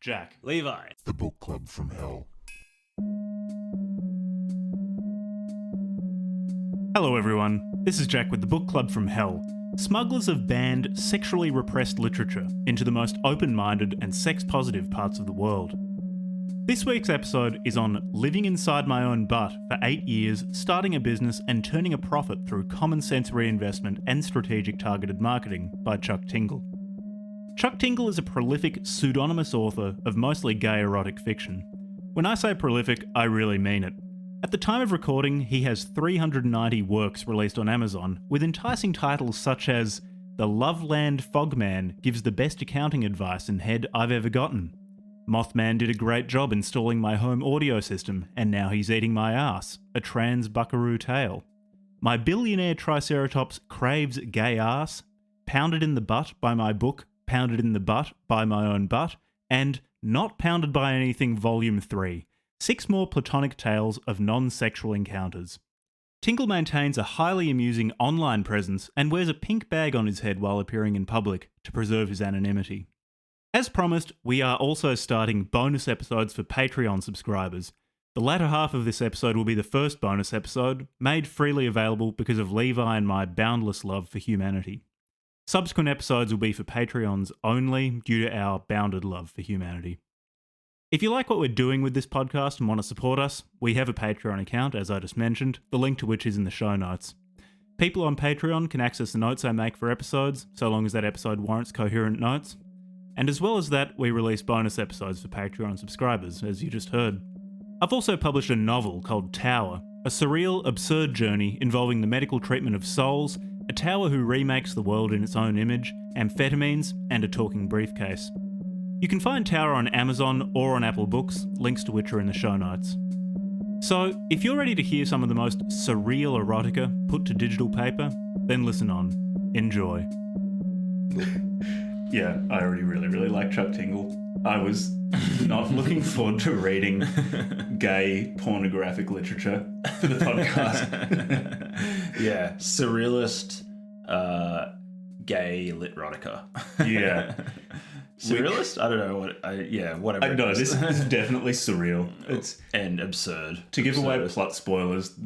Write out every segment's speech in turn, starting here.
Jack. Levi. The book club from hell. Hello everyone, this is Jack with the Book Club from Hell. Smugglers have banned sexually repressed literature into the most open-minded and sex-positive parts of the world. This week's episode is on living inside my own butt for 8 years, starting a business and turning a profit through common sense reinvestment and strategic targeted marketing by Chuck Tingle. Chuck Tingle is a prolific pseudonymous author of mostly gay erotic fiction. When I say prolific, I really mean it. At the time of recording, he has 390 works released on Amazon, with enticing titles such as The Loveland Fogman gives the best accounting advice and head I've ever gotten. Mothman did a great job installing my home audio system, and now he's eating my ass, a trans buckaroo tale. My billionaire triceratops craves gay ass, Pounded in the Butt by my book, Pounded in the Butt by my own butt, and Not Pounded by Anything Volume 3. 6 more platonic tales of non-sexual encounters. Tingle maintains a highly amusing online presence and wears a pink bag on his head while appearing in public to preserve his anonymity. As promised, we are also starting bonus episodes for Patreon subscribers. The latter half of this episode will be the first bonus episode, made freely available because of Levi and my boundless love for humanity. Subsequent episodes will be for Patreons only due to our bounded love for humanity. If you like what we're doing with this podcast and want to support us, we have a Patreon account, as I just mentioned, the link to which is in the show notes. People on Patreon can access the notes I make for episodes, so long as that episode warrants coherent notes. And as well as that, we release bonus episodes for Patreon subscribers, as you just heard. I've also published a novel called Tower, a surreal, absurd journey involving the medical treatment of souls, a tower who remakes the world in its own image, amphetamines, and a talking briefcase. You can find Tower on Amazon or on Apple Books, links to which are in the show notes. So, if you're ready to hear some of the most surreal erotica put to digital paper, then listen on. Enjoy. Yeah, I already really like Chuck Tingle. I was not looking forward to reading gay pornographic literature for the podcast. Yeah, surrealist, gay litrotica. Yeah. Surrealist? I don't know what. Whatever. No, this is definitely surreal. It's and absurd. To give away plot spoilers,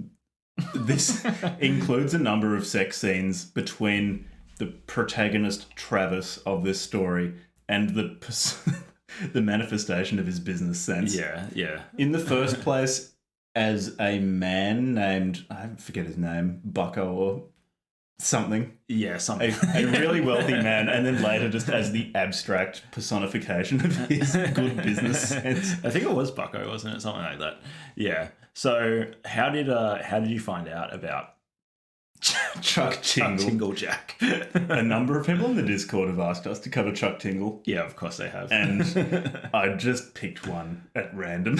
this includes a number of sex scenes between the protagonist Travis of this story and the manifestation of his business sense. Yeah. In the first place, as a man named, I forget his name, Bucko or something. Yeah, something. A really wealthy man, and then later just as the abstract personification of his good business sense. I think it was Bucko, wasn't it? Something like that. Yeah. So how did you find out about Chuck Tingle Jack? A number of people in the Discord have asked us to cover Chuck Tingle. Yeah, of course they have. And I just picked one at random.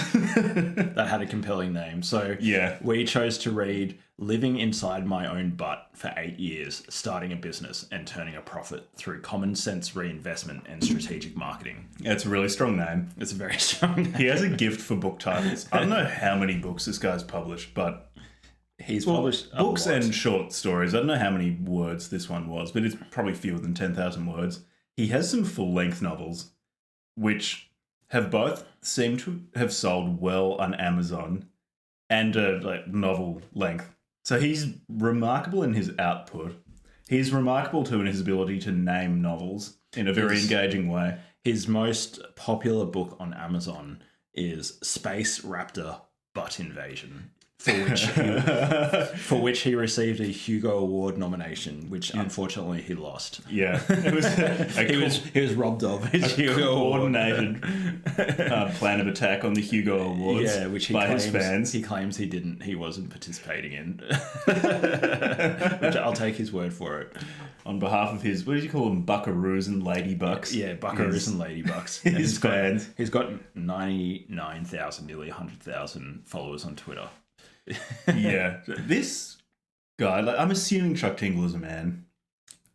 That had a compelling name. So yeah, we chose to read Living Inside My Own Butt for 8 years, starting a business and turning a profit through common sense reinvestment and strategic marketing. It's a really strong name. It's a very strong name. He has a gift for book titles. I don't know how many books this guy's published, but he's published books and short stories. I don't know how many words this one was, but it's probably fewer than 10,000 words. He has some full-length novels, which have both seemed to have sold well on Amazon and novel length. So he's remarkable in his output. He's remarkable too in his ability to name novels in a very engaging way. His most popular book on Amazon is Space Raptor Butt Invasion, for which he received a Hugo Award nomination, which unfortunately he lost. Yeah, it was he was robbed of his Hugo coordinated plan of attack on the Hugo Awards. Yeah, which his fans. He claims he wasn't participating in. Which I'll take his word for it. On behalf of his, what did you call them, buckaroos and ladybucks? Yeah, buckaroos and ladybucks. His fans. He's got 99,000, nearly 100,000 followers on Twitter. Yeah, this guy, I'm assuming Chuck Tingle is a man.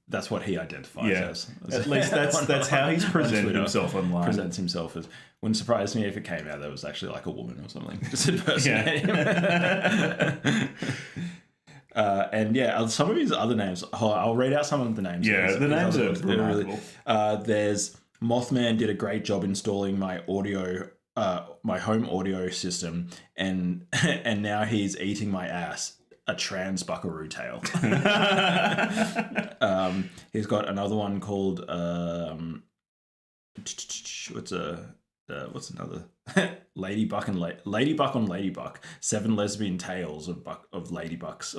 That's what he identifies as. At least that's how he's presented himself online. Presents himself as. Wouldn't surprise me if it came out that was actually like a woman or something. Just impersonate him. And yeah, some of his other names. I'll read out some of the names. Yeah, the names are remarkable. There's Mothman did a great job installing my my home audio system, and and now he's eating my ass. A trans buckaroo tale. He's got another one called what's another Ladybuck and Ladybuck on Ladybuck, 7 lesbian tales of ladybucks.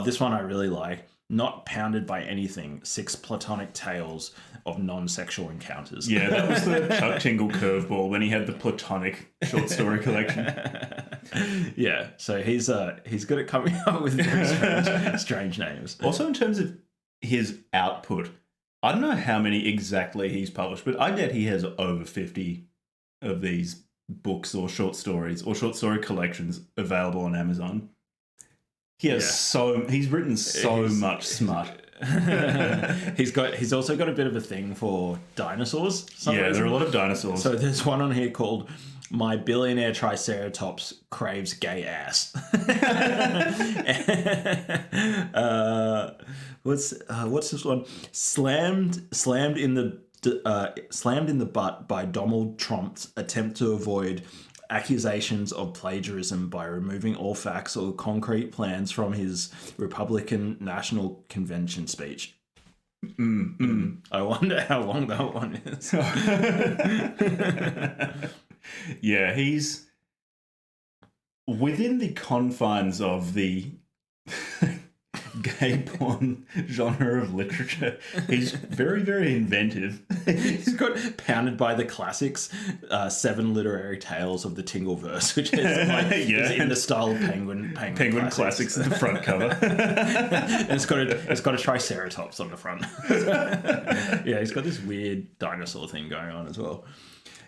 This one I really like. Not pounded by anything. 6 platonic tales of non-sexual encounters. Yeah, that was the Chuck Tingle curveball when he had the platonic short story collection. Yeah, so he's good at coming up with very strange names. Also, in terms of his output, I don't know how many exactly he's published, but I bet he has over 50 of these books or short stories or short story collections available on Amazon. He's written so much smut. He's also got a bit of a thing for dinosaurs. Yeah, there are a lot of dinosaurs. So there's one on here called "My Billionaire Triceratops Craves Gay Ass." What's this one? Slammed in the butt by Donald Trump's attempt to avoid accusations of plagiarism by removing all facts or concrete plans from his Republican National Convention speech. I wonder how long that one is. Yeah, he's within the confines of the gay porn genre of literature. He's very, very inventive. He's got pounded by the classics, 7 literary tales of the Tingle verse, which is like is in the style of Penguin classics at the front cover. And it's got a triceratops on the front. Yeah, he's got this weird dinosaur thing going on as well.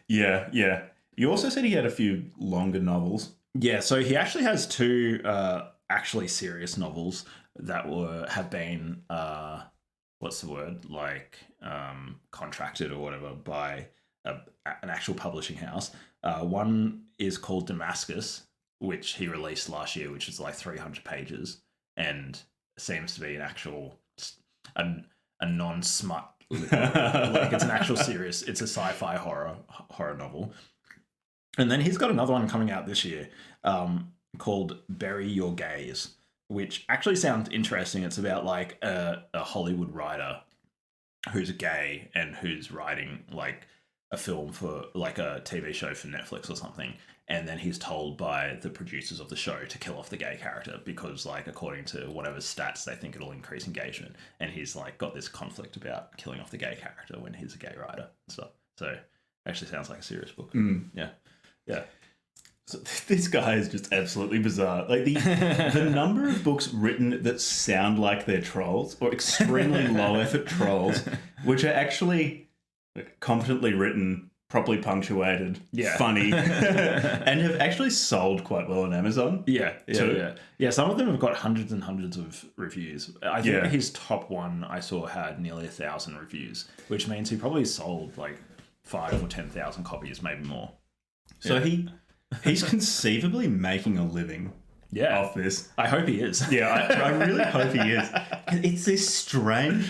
Yeah. You also said he had a few longer novels. Yeah, so he actually has 2 actually serious novels that have been contracted or whatever by an actual publishing house. One is called Damascus, which he released last year, which is like 300 pages and seems to be an actual a non-smut like it's an actual serious, it's a sci-fi horror novel. And then he's got another one coming out this year called Bury Your Gaze, which actually sounds interesting. It's about like a Hollywood writer who's gay and who's writing like a film for like a TV show for Netflix or something. And then he's told by the producers of the show to kill off the gay character because like according to whatever stats, they think it'll increase engagement. And he's like got this conflict about killing off the gay character when he's a gay writer and stuff. So actually sounds like a serious book. Yeah. So this guy is just absolutely bizarre. Like the number of books written that sound like they're trolls or extremely low effort trolls, which are actually competently written, properly punctuated, funny, and have actually sold quite well on Amazon. Yeah. Some of them have got hundreds and hundreds of reviews. I think his top one I saw had nearly 1,000 reviews, which means he probably sold like 5,000 or 10,000 copies, maybe more. So he's conceivably making a living off this. I hope he is. Yeah, I really hope he is. It's this strange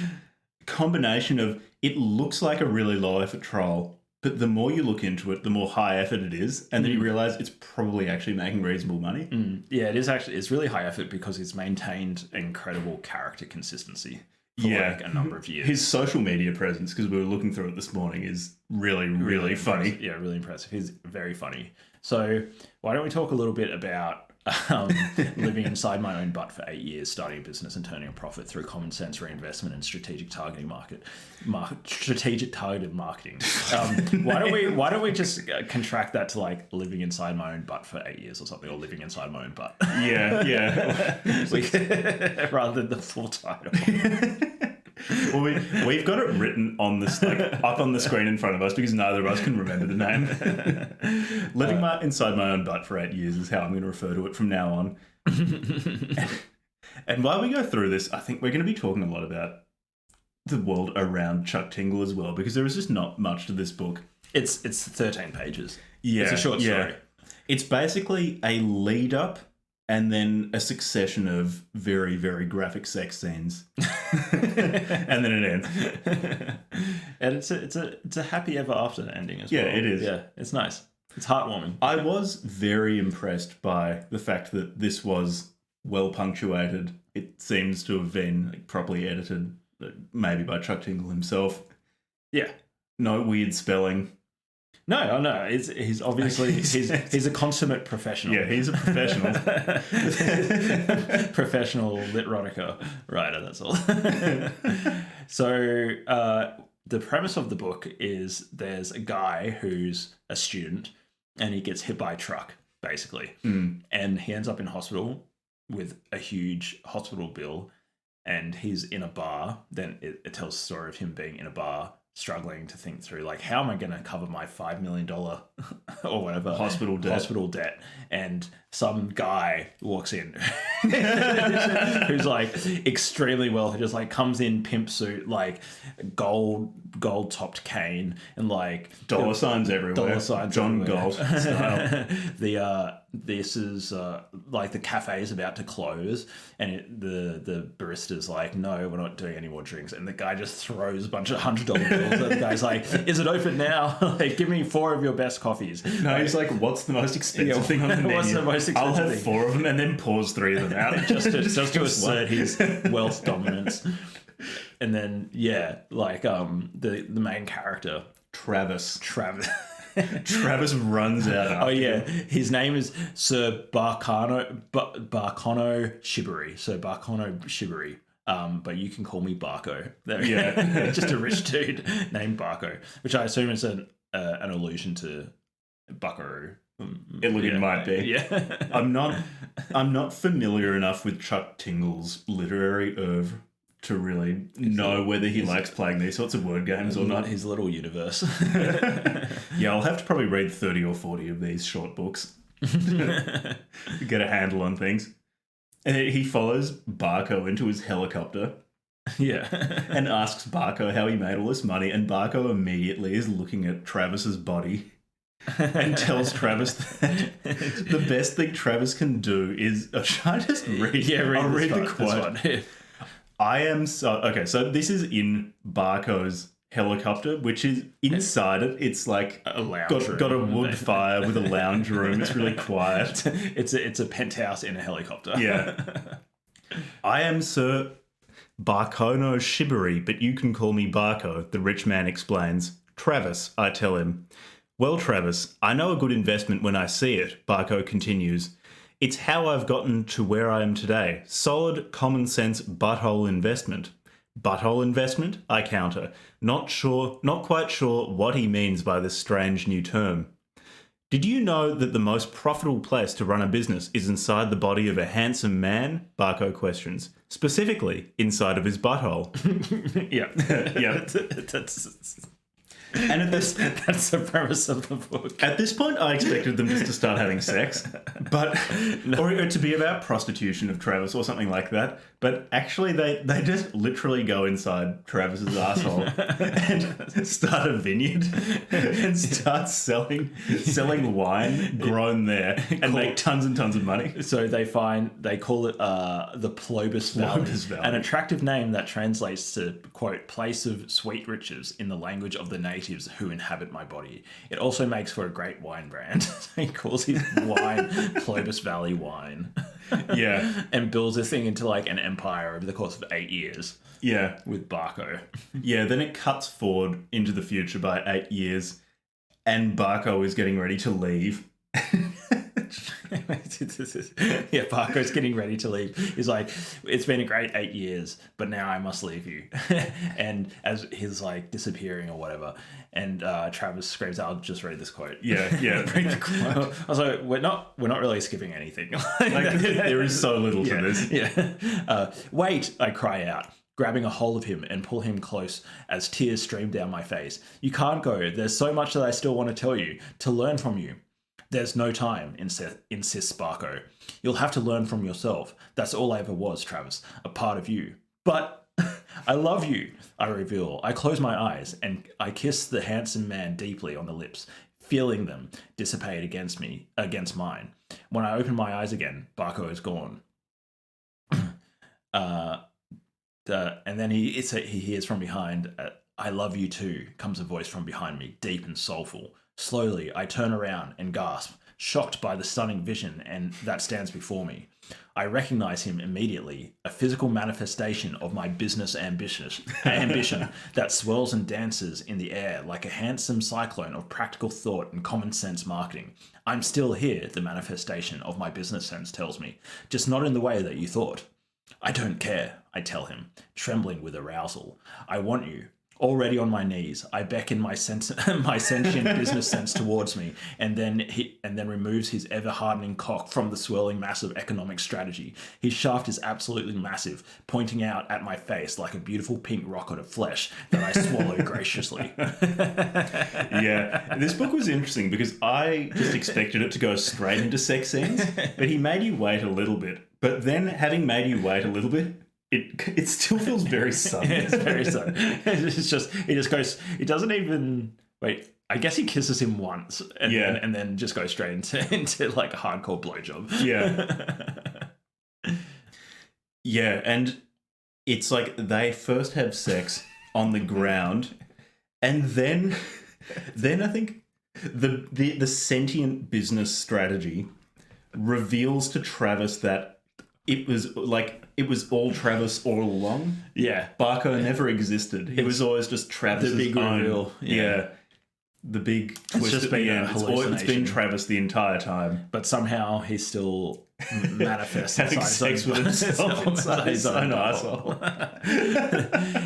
combination of it looks like a really low effort troll, but the more you look into it, the more high effort it is, and then you realise it's probably actually making reasonable money. Yeah, it is actually. It's really high effort because he's maintained incredible character consistency for like a number of years. His social media presence, because we were looking through it this morning, is really funny. Yeah, really impressive. He's very funny. So why don't we talk a little bit about living inside my own butt for 8 years, starting a business and turning a profit through common sense reinvestment and strategic targeted marketing. Why don't we just contract that to like living inside my own butt for 8 years or something, or living inside my own butt? Yeah. Rather than the full title. Well, we've got it written on this, like up on the screen in front of us because neither of us can remember the name. Living inside my own butt for 8 years is how I'm going to refer to it from now on. And while we go through this, I think we're going to be talking a lot about the world around Chuck Tingle as well, because there is just not much to this book. It's 13 pages. Yeah, it's a short story. It's basically a lead up and then a succession of very, very graphic sex scenes. And then it ends. And it's a happy ever after ending as well. Yeah, it is. Yeah, it's nice. It's heartwarming. I was very impressed by the fact that this was well punctuated. It seems to have been properly edited, maybe by Chuck Tingle himself. Yeah. No weird spelling. No. He's obviously he's a consummate professional. Yeah, he's a professional. Professional literotica writer. That's all. So the premise of the book is there's a guy who's a student and he gets hit by a truck, basically, and he ends up in hospital with a huge hospital bill, and he's in a bar. Then it tells the story of him being in a bar, struggling to think through, like, how am I going to cover my $5 million or whatever hospital debt, and some guy walks in who's like extremely wealthy, just like comes in pimp suit, like gold topped cane, and like dollar signs everywhere, John Galt style. This is like the cafe is about to close, and the barista's like, no, we're not doing any more drinks, and the guy just throws a bunch of $100 bills. And the guy's like, is it open now? Like, give me 4 of your best coffees. No, he's like, what's the most expensive thing on the menu? What's the most expensive I'll have thing? 4 of them, and then pours 3 of them out just to assert his wealth dominance. And then like the main character, Travis Travis runs out after him. his name is Sir Barcano Shibari. Sir Barcano Shibari. But you can call me Barco. Yeah. Just a rich dude named Barco, which I assume is an allusion to Buckaroo. It might be. Yeah. I'm not familiar enough with Chuck Tingle's literary oeuvre to really know whether he likes playing these sorts of word games or not. His little universe. Yeah, I'll have to probably read 30 or 40 of these short books to get a handle on things. And he follows Barco into his helicopter. Yeah. And asks Barco how he made all this money, and Barco immediately is looking at Travis's body and tells Travis that the best thing Travis can do is... Should I just read? Yeah, I'll read the quote. I am so... Okay, so this is in Barco's helicopter, which is inside it. It's like a lounge got a room. wood fire with a lounge room. It's really quiet. It's a penthouse in a helicopter. Yeah. I am Sir Barcono Shibari, but you can call me Barco, the rich man explains. Travis, I tell him. Well, Travis, I know a good investment when I see it, Barco continues. It's how I've gotten to where I am today. Solid, common sense butthole investment. Butthole investment? I counter. Not quite sure what he means by this strange new term. Did you know that the most profitable place to run a business is inside the body of a handsome man? Barco questions. Specifically, inside of his butthole. Yeah. And that's the premise of the book. At this point, I expected them just to start having sex, or to be about prostitution of Travis or something like that. But actually, they just literally go inside Travis's asshole and start a vineyard and start selling wine grown there and make tons and tons of money. So they call it the Plobus Valley, an attractive name that translates to, quote, place of sweet riches in the language of the natives who inhabit my body. It also makes for a great wine brand. So he calls his wine Plobus Valley wine. Yeah. And builds this thing into like an empire over the course of 8 years. Yeah. With Barco. Yeah, then it cuts forward into the future by 8 years, and Barco is getting ready to leave. Yeah, Barco's getting ready to leave. He's like, it's been a great 8 years, but now I must leave you. And as he's like disappearing or whatever, and Travis screams out, I'll just read this quote. Yeah. Read the quote. I was like, we're not really skipping anything. There is so little to this. Yeah. Wait, I cry out, grabbing a hold of him and pull him close as tears stream down my face. You can't go. There's so much that I still want to tell you, to learn from you. There's no time, insists Barco. You'll have to learn from yourself. That's all I ever was, Travis, a part of you. But I love you, I reveal. I close my eyes and I kiss the handsome man deeply on the lips, feeling them dissipate against mine. When I open my eyes again, Barco is gone. And then he hears from behind, "I love you too," comes a voice from behind me, deep and soulful. Slowly, I turn around and gasp, shocked by the stunning vision and that stands before me. I recognize him immediately, a physical manifestation of my business ambition that swirls and dances in the air like a handsome cyclone of practical thought and common sense marketing. I'm still here, the manifestation of my business sense tells me, just not in the way that you thought. I don't care, I tell him, trembling with arousal. I want you. Already on my knees, I beckon my sentient business sense towards me, and then removes his ever-hardening cock from the swirling mass of economic strategy. His shaft is absolutely massive, pointing out at my face like a beautiful pink rocket of flesh that I swallow graciously. Yeah, this book was interesting because I just expected it to go straight into sex scenes, but he made you wait a little bit. But then, having made you wait a little bit, it still feels very sudden. It's very sudden. He just goes. He doesn't even wait. I guess he kisses him once, and then just goes straight into like a hardcore blowjob. Yeah, yeah, and it's like they first have sex on the ground, and then I think the sentient business strategy reveals to Travis that it was all Travis all along. Yeah. Barco never existed. He was always just Travis's the big own. reveal. Yeah. The big twist just at the been a end. It's been Travis the entire time. But somehow he still manifests having sex with himself inside his own arsehole.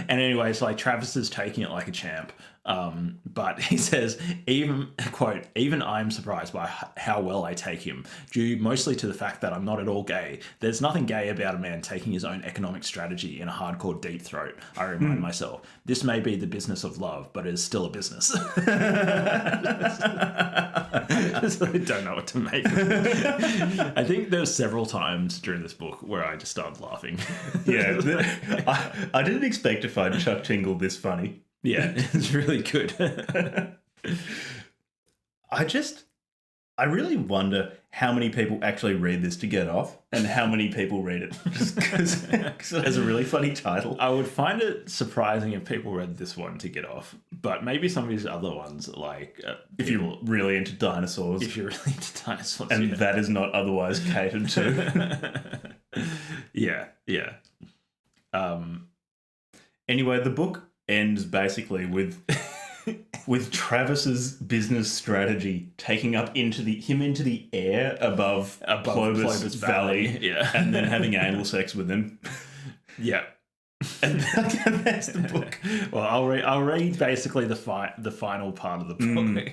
And anyway, it's like Travis is taking it like a champ. But he says, even I'm surprised by how well I take him, due mostly to the fact that I'm not at all gay. There's nothing gay about a man taking his own economic strategy in a hardcore deep throat, I remind myself. This may be the business of love, but it is still a business. I don't know what to make of it. I think there's several times during this book where I just started laughing. Yeah, I didn't expect to find Chuck Tingle this funny. Yeah, it's really good. I really wonder how many people actually read this to get off and how many people read it just because it has a really funny title. I would find it surprising if people read this one to get off, but maybe some of these other ones, like if you're really into dinosaurs. If you're really into dinosaurs. And that is not otherwise catered to. Yeah. Anyway, the book ends basically with Travis's business strategy taking up into the air above Clovis Valley, yeah, and then having anal sex with him. Yeah, and that's the book. Well, I'll read basically the final part of the book.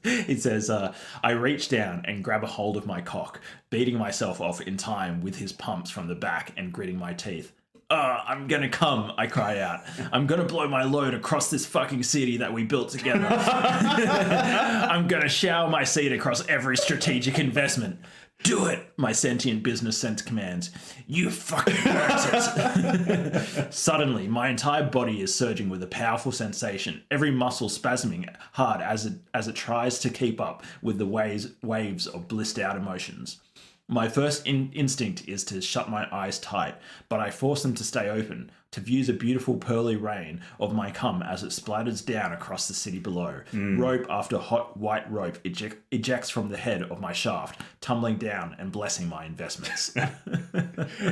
It says, I reach down and grab a hold of my cock, beating myself off in time with his pumps from the back and gritting my teeth. I'm gonna come, I cry out. I'm gonna blow my load across this fucking city that we built together. I'm gonna shower my seed across every strategic investment. Do it, my sentient business sense commands. You fucking worked it. Suddenly, my entire body is surging with a powerful sensation, every muscle spasming hard as it tries to keep up with the waves of blissed out emotions. My first instinct is to shut my eyes tight, but I force them to stay open, to view the beautiful pearly rain of my cum as it splatters down across the city below. Rope after hot white rope ejects from the head of my shaft, tumbling down and blessing my investments.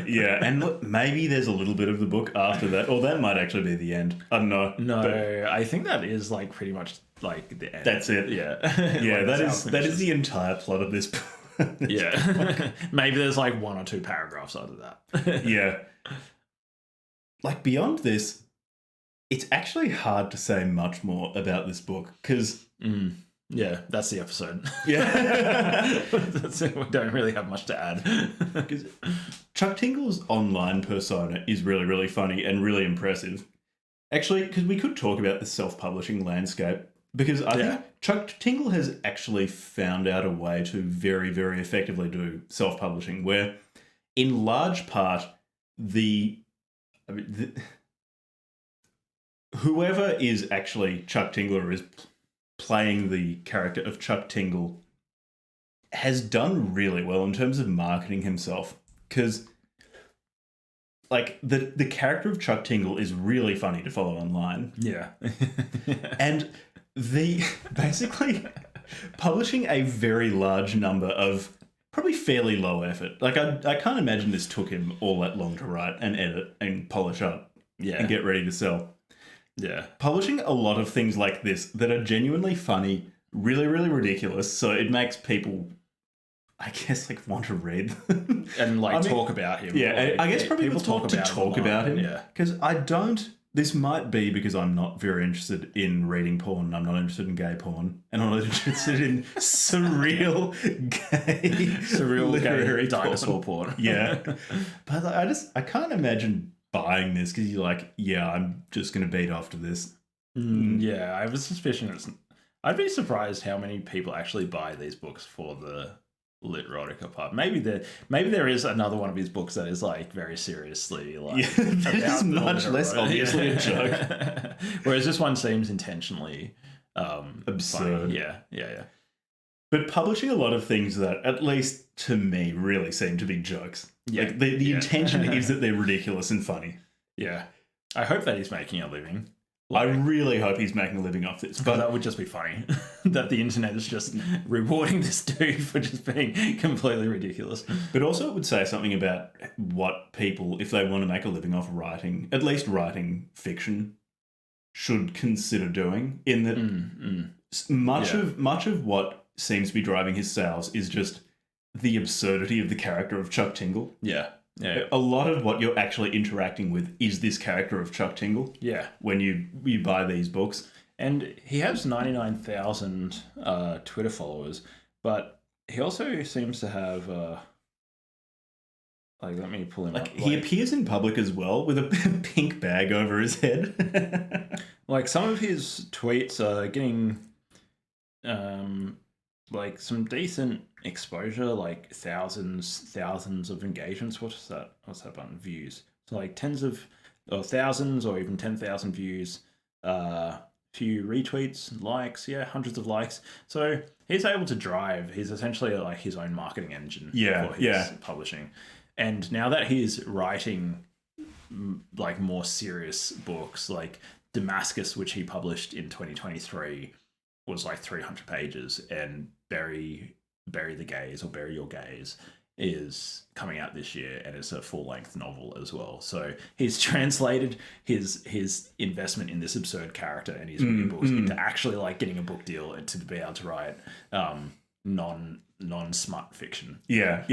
Yeah, and look, maybe there's a little bit of the book after that, or that might actually be the end. I don't know. No, I think that is like pretty much like the end. That's it. Yeah. Yeah, Like that is the entire plot of this book. Yeah. Maybe there's like one or two paragraphs after that. Yeah. Like beyond this, it's actually hard to say much more about this book because... Yeah, that's the episode. Yeah. We don't really have much to add. Because Chuck Tingle's online persona is really, really funny and really impressive. Actually, because we could talk about the self-publishing landscape. Because I think Chuck Tingle has actually found out a way to very, very effectively do self-publishing where, in large part, whoever is actually Chuck Tingle or is playing the character of Chuck Tingle, has done really well in terms of marketing himself. Because, like, the character of Chuck Tingle is really funny to follow online. Yeah. And basically publishing a very large number of probably fairly low effort. Like, I can't imagine this took him all that long to write and edit and polish up and get ready to sell. Yeah. Publishing a lot of things like this that are genuinely funny, really, really ridiculous, so it makes people, I guess, like, want to read them. And, like, talk about him. Yeah, like, I guess probably people talk about him. Yeah. Because this might be because I'm not very interested in reading porn, I'm not interested in gay porn, and I'm not interested in surreal literary gay dinosaur porn. Yeah. But I can't imagine buying this because you're like, yeah, I'm just going to beat after this. Yeah, I have a suspicion I'd be surprised how many people actually buy these books for the literotica part. Maybe there is another one of his books that is, like, very seriously, like, that is much less obviously a joke. Whereas this one seems intentionally absurd. Funny. Yeah. But publishing a lot of things that, at least to me, really seem to be jokes. Yeah. Like, the intention is that they're ridiculous and funny. Yeah. I hope that he's making a living. I really hope he's making a living off this. But that would just be funny. That the internet is just rewarding this dude for just being completely ridiculous. But also it would say something about what people, if they want to make a living off writing, at least writing fiction, should consider doing. In that much of what seems to be driving his sales is just the absurdity of the character of Chuck Tingle. Yeah. A lot of what you're actually interacting with is this character of Chuck Tingle. Yeah. When you buy these books. And he has 99,000 Twitter followers, but he also seems to have like, let me pull him up. He appears in public as well with a pink bag over his head. Like, some of his tweets are getting like some decent exposure, like thousands of engagements. What's that button? Views. So, like, tens of or thousands or even 10,000 views, few retweets, likes, hundreds of likes. So he's able to drive. He's essentially like his own marketing engine for his publishing. And now that he's writing, like, more serious books, like Damascus, which he published in 2023, was like 300 pages, and Bury the Gays, or Bury Your Gays, is coming out this year, and it's a full-length novel as well. So he's translated his investment in this absurd character and his books into actually, like, getting a book deal to be able to write non-smut fiction. Yeah.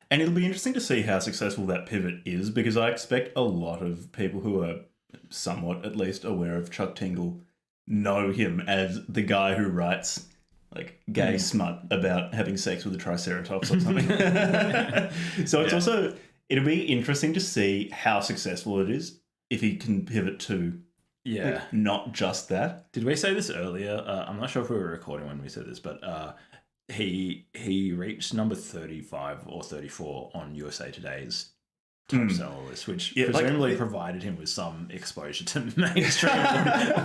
And it'll be interesting to see how successful that pivot is, because I expect a lot of people who are somewhat, at least, aware of Chuck Tingle know him as the guy who writes, like, gay smut about having sex with a triceratops or something. So it's also, it'll be interesting to see how successful it is if he can pivot to like, not just that. Did we say this earlier? I'm not sure if we were recording when we said this, but he reached number 35 or 34 on USA Today's top seller list, which presumably provided him with some exposure to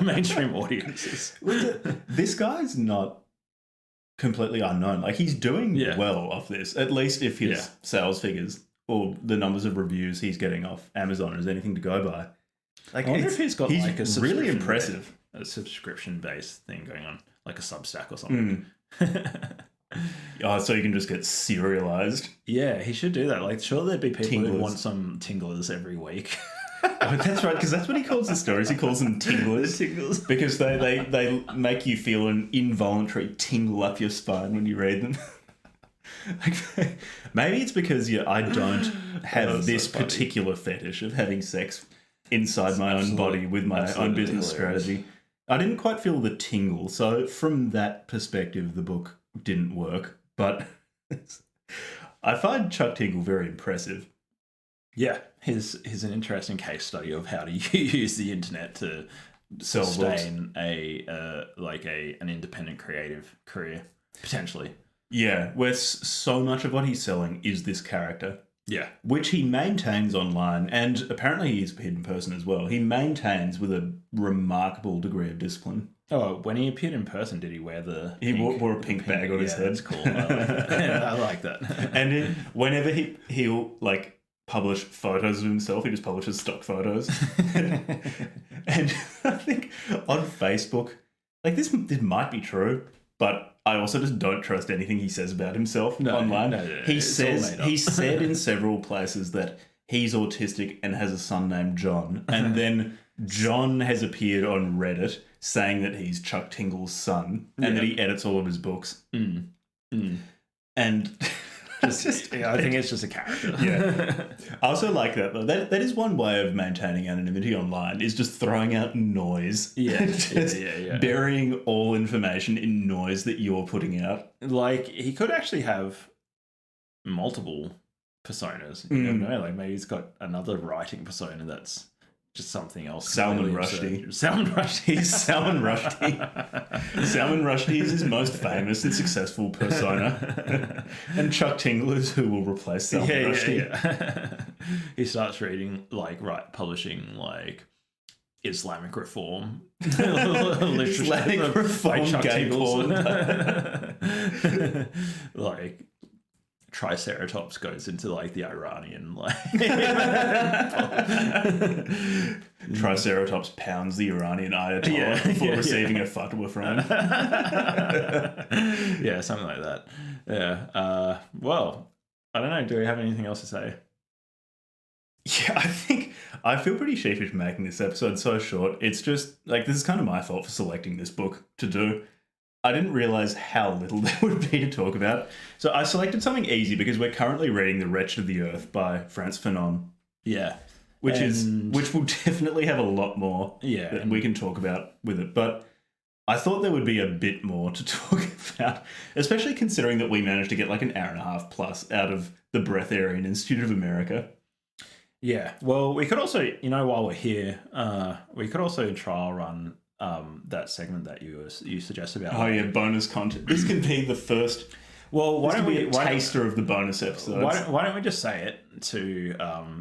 mainstream audiences. This guy's not completely unknown. Like, he's doing well off this, at least if his sales figures or the numbers of reviews he's getting off Amazon is anything to go by. Like, I wonder if he's got like a really impressive subscription-based thing going on, like a Substack or something. So you can just get serialized. Yeah, he should do that. Like, sure, there'd be people who want some tinglers every week. Oh, that's right, because that's what he calls the stories. He calls them tinglers. Tingles. Because they make you feel an involuntary tingle up your spine when you read them. Maybe it's because I don't have this particular fetish of having sex inside my own body with my own business strategy. I didn't quite feel the tingle, so from that perspective, the book didn't work. But I find Chuck Tingle very impressive. Yeah, he's an interesting case study of how to use the internet to sustain an independent creative career, potentially. Yeah, where so much of what he's selling is this character. Yeah. Which he maintains online, and apparently he's a hidden person as well. He maintains with a remarkable degree of discipline. Oh, when he appeared in person, did he wear the? He wore a pink bag on his head. That's cool. I like that. I like that. And whenever he'll like publish photos of himself, he just publishes stock photos. And I think on Facebook, like this might be true, but I also just don't trust anything he says about himself online. No, he said in several places that he's autistic and has a son named John, and then John has appeared on Reddit saying that he's Chuck Tingle's son and that he edits all of his books. And I think it's just a character. Yeah. I also like that though. That is one way of maintaining anonymity online, is just throwing out noise. Yeah. Burying all information in noise that you're putting out. Like, he could actually have multiple personas. You never know. Like, maybe he's got another writing persona that's just something else. Salman Rushdie. Salman Rushdie. He's Salman Rushdie. Salman Rushdie is his most famous and successful persona. And Chuck Tingle is who will replace Salman Rushdie. Yeah. He starts reading, publishing, Islamic reform. Islamic reform gay porn. Triceratops goes into the Iranian Triceratops pounds the Iranian Ayatollah before receiving a fatwa from him. Yeah, something like that. Yeah. Well, I don't know. Do we have anything else to say? Yeah, I feel pretty sheepish making this episode so short. It's just this is kind of my fault for selecting this book to do. I didn't realise how little there would be to talk about. So I selected something easy because we're currently reading The Wretched of the Earth by Frantz Fanon. Yeah. Which will definitely have a lot more that we can talk about with it. But I thought there would be a bit more to talk about, especially considering that we managed to get an hour and a half plus out of the Breatharian Institute of America. Yeah. Well, we could also, while we're here, we could also trial run that segment that you suggested about. Oh yeah, bonus content. This can be the first. Well, why don't we be a taster of the bonus episodes? Why don't we just say it to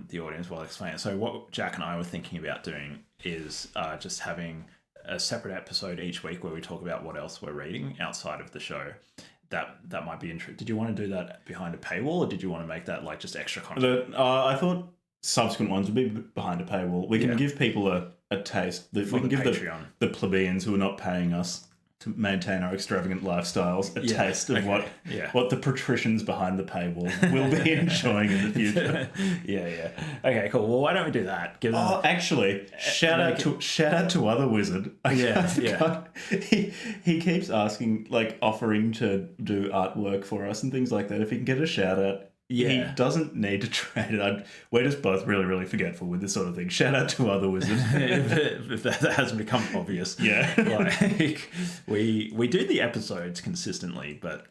the audience while I explain it? So what Jack and I were thinking about doing is just having a separate episode each week where we talk about what else we're reading outside of the show. That might be interesting. Did you want to do that behind a paywall, or did you want to make that just extra content? I thought subsequent ones would be behind a paywall. We can give people a taste. We can give the plebeians who are not paying us to maintain our extravagant lifestyles a taste of what the patricians behind the paywall will be enjoying in the future. Yeah. Okay, cool. Well, why don't we do that? Actually, shout out to Other Wizard. He keeps asking, offering to do artwork for us and things like that. If he can get a shout out. Yeah. He doesn't need to trade it. We're just both really, really forgetful with this sort of thing. Shout out to Other Wizard. if that hasn't become obvious. Yeah. We do the episodes consistently, but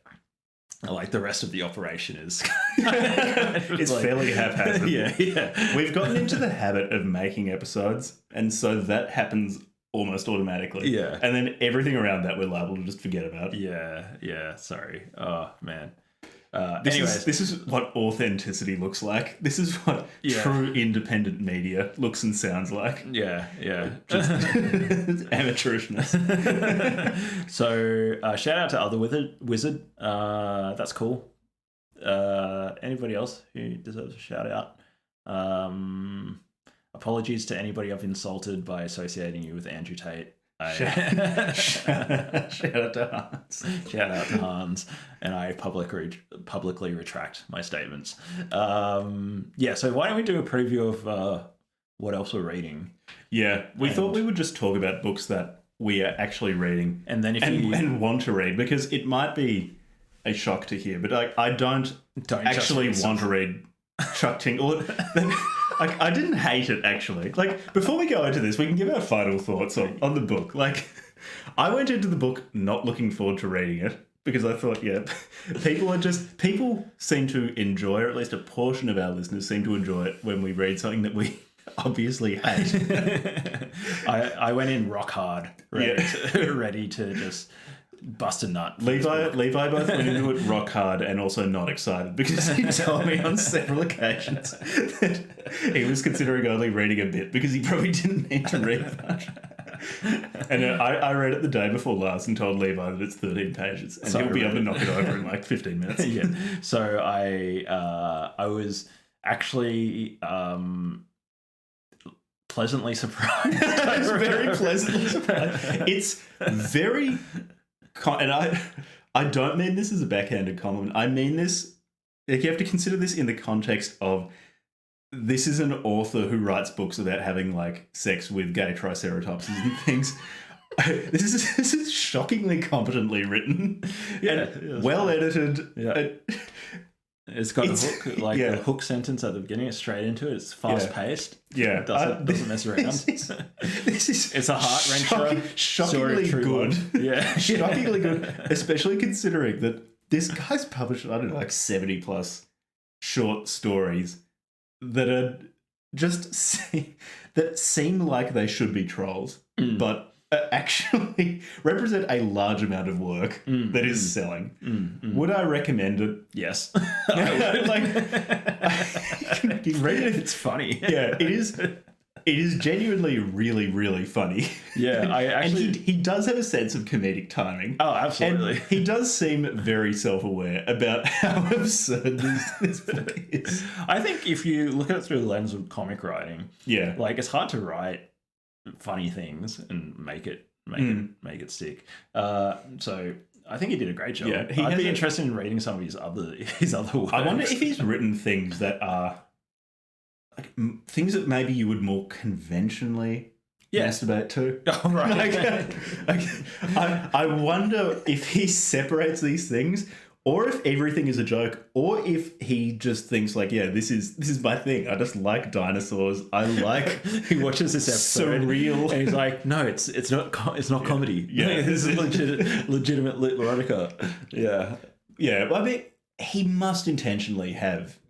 the rest of the operation is it's fairly haphazard. Yeah. We've gotten into the habit of making episodes, and so that happens almost automatically. Yeah. And then everything around that we're liable to just forget about. Yeah. Sorry. Oh, man. This is what authenticity looks like. This is what true independent media looks and sounds like. Yeah. Just amateurishness. So shout out to Other Wizard. That's cool. Anybody else who deserves a shout out? Apologies to anybody I've insulted by associating you with Andrew Tate. Shout out to Hans. Shout out to Hans, and I publicly retract my statements. So why don't we do a preview of what else we're reading? Yeah, we thought we would just talk about books that we are actually reading, and then and want to read, because it might be a shock to hear, but I don't actually want to read Chuck Tingle. I didn't hate it, actually. Before we go into this, we can give our final thoughts on the book. I went into the book not looking forward to reading it, because I thought, people seem to enjoy, or at least a portion of our listeners seem to enjoy it when we read something that we obviously hate. I went in rock hard, ready to just bust a nut. Levi both went into it rock hard and also not excited, because he told me on several occasions that he was considering only reading a bit because he probably didn't need to read much. And I read it the day before last and told Levi that it's 13 pages, and he'll be able to knock it over in like 15 minutes. Yeah. So I was actually pleasantly surprised. I was very pleasantly surprised. It's very, and I don't mean this as a backhanded compliment. I mean this, like, you have to consider this in the context of this is an author who writes books about having like sex with gay triceratopses and things. This is shockingly competently written, and well edited. Yeah. It's got a hook, like the hook sentence at the beginning. It's straight into it. It's fast paced. Yeah, it doesn't mess around. It's a heart wrencher. Shockingly good. Yeah, shockingly good. Especially considering that this guy's published, I don't know, like 70 plus short stories that are just that seem like they should be trolls, but actually represent a large amount of work that is selling. Would I recommend it? Yes. Like, you read it. It's funny. Yeah, it is. It is genuinely really, really funny. Yeah, and he does have a sense of comedic timing. Oh, absolutely. And he does seem very self-aware about how absurd this book is. I think if you look at it through the lens of comic writing, like it's hard to write funny things and make it stick. So I think he did a great job. Yeah, I'd be interested in reading some of his other works. I wonder if he's written things that are like things that maybe you would more conventionally masturbate to. Oh, right. I wonder if he separates these things, or if everything is a joke, or if he just thinks like, yeah, this is my thing. I just like dinosaurs. I like. He watches this episode, surreal, and he's like, no, it's not comedy. Yeah, this is legitimate erotica. Yeah, yeah. Well, I mean, he must intentionally have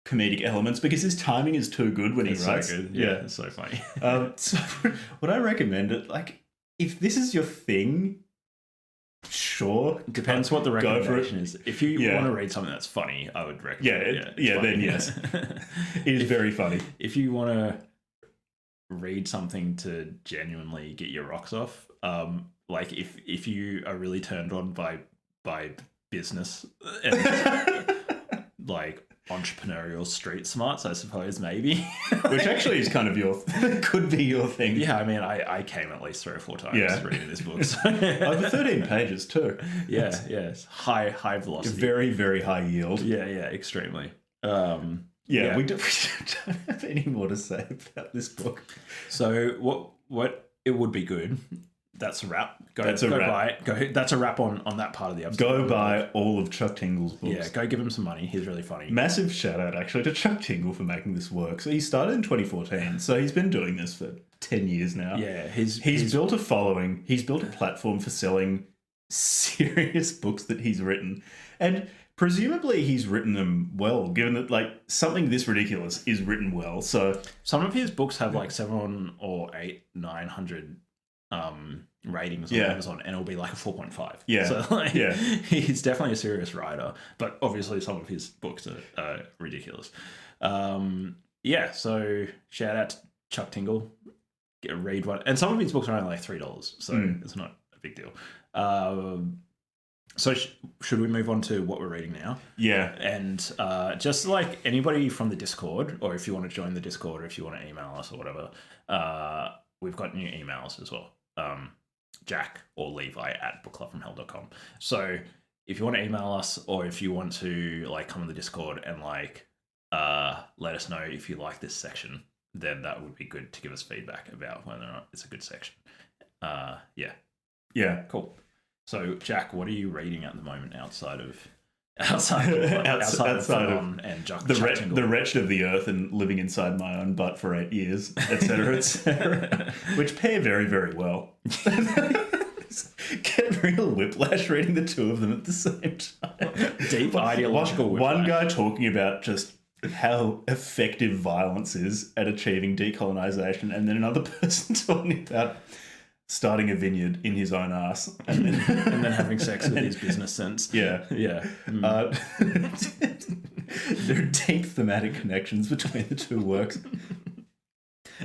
comedic elements because his timing is too good when he writes. So good. Yeah, it's so funny. So would I recommend it? Like, if this is your thing, sure. Depends what the recommendation is. If you want to read something that's funny, I would recommend it. Then yes. It is very funny. If you want to read something to genuinely get your rocks off, like if you are really turned on by business and like entrepreneurial street smarts, I suppose, maybe. Which actually is kind of could be your thing. Yeah, I mean, I came at least 3 or 4 times reading this book. So. Over 13 pages too. Yeah, it's high velocity. Very, very high yield. Yeah, extremely. We don't have any more to say about this book. So what it would be good. That's a wrap. That's a wrap on that part of the episode. Go buy all of Chuck Tingle's books. Yeah, go give him some money. He's really funny. Massive shout out actually to Chuck Tingle for making this work. So he started in 2014. So he's been doing this for 10 years now. Yeah, he's built a following. He's built a platform for selling serious books that he's written. And presumably he's written them well, given that like something this ridiculous is written well. So some of his books have like 7 or 8, 900 ratings on Amazon, and it'll be like a 4.5. Yeah. So he's definitely a serious writer, but obviously some of his books are ridiculous. So shout out to Chuck Tingle. Read one, and some of his books are only like $3, so it's not a big deal. So should we move on to what we're reading now? Yeah. And just like anybody from the Discord, or if you want to join the Discord, or if you want to email us or whatever, we've got new emails as well. Jack or Levi at bookclubfromhell.com. So if you want to email us, or if you want to like come on the Discord and like let us know if you like this section, then that would be good to give us feedback about whether or not it's a good section. Cool. So Jack, what are you reading at the moment outside of Philon and Jack? The wretched of the earth and living inside my own butt for 8 years, etc., etc., which pair very, very well. Get real whiplash reading the two of them at the same time. Deep ideological whiplash. One guy talking about just how effective violence is at achieving decolonization, and then another person talking about starting a vineyard in his own ass and then having sex with his business sense. There are deep thematic connections between the two works.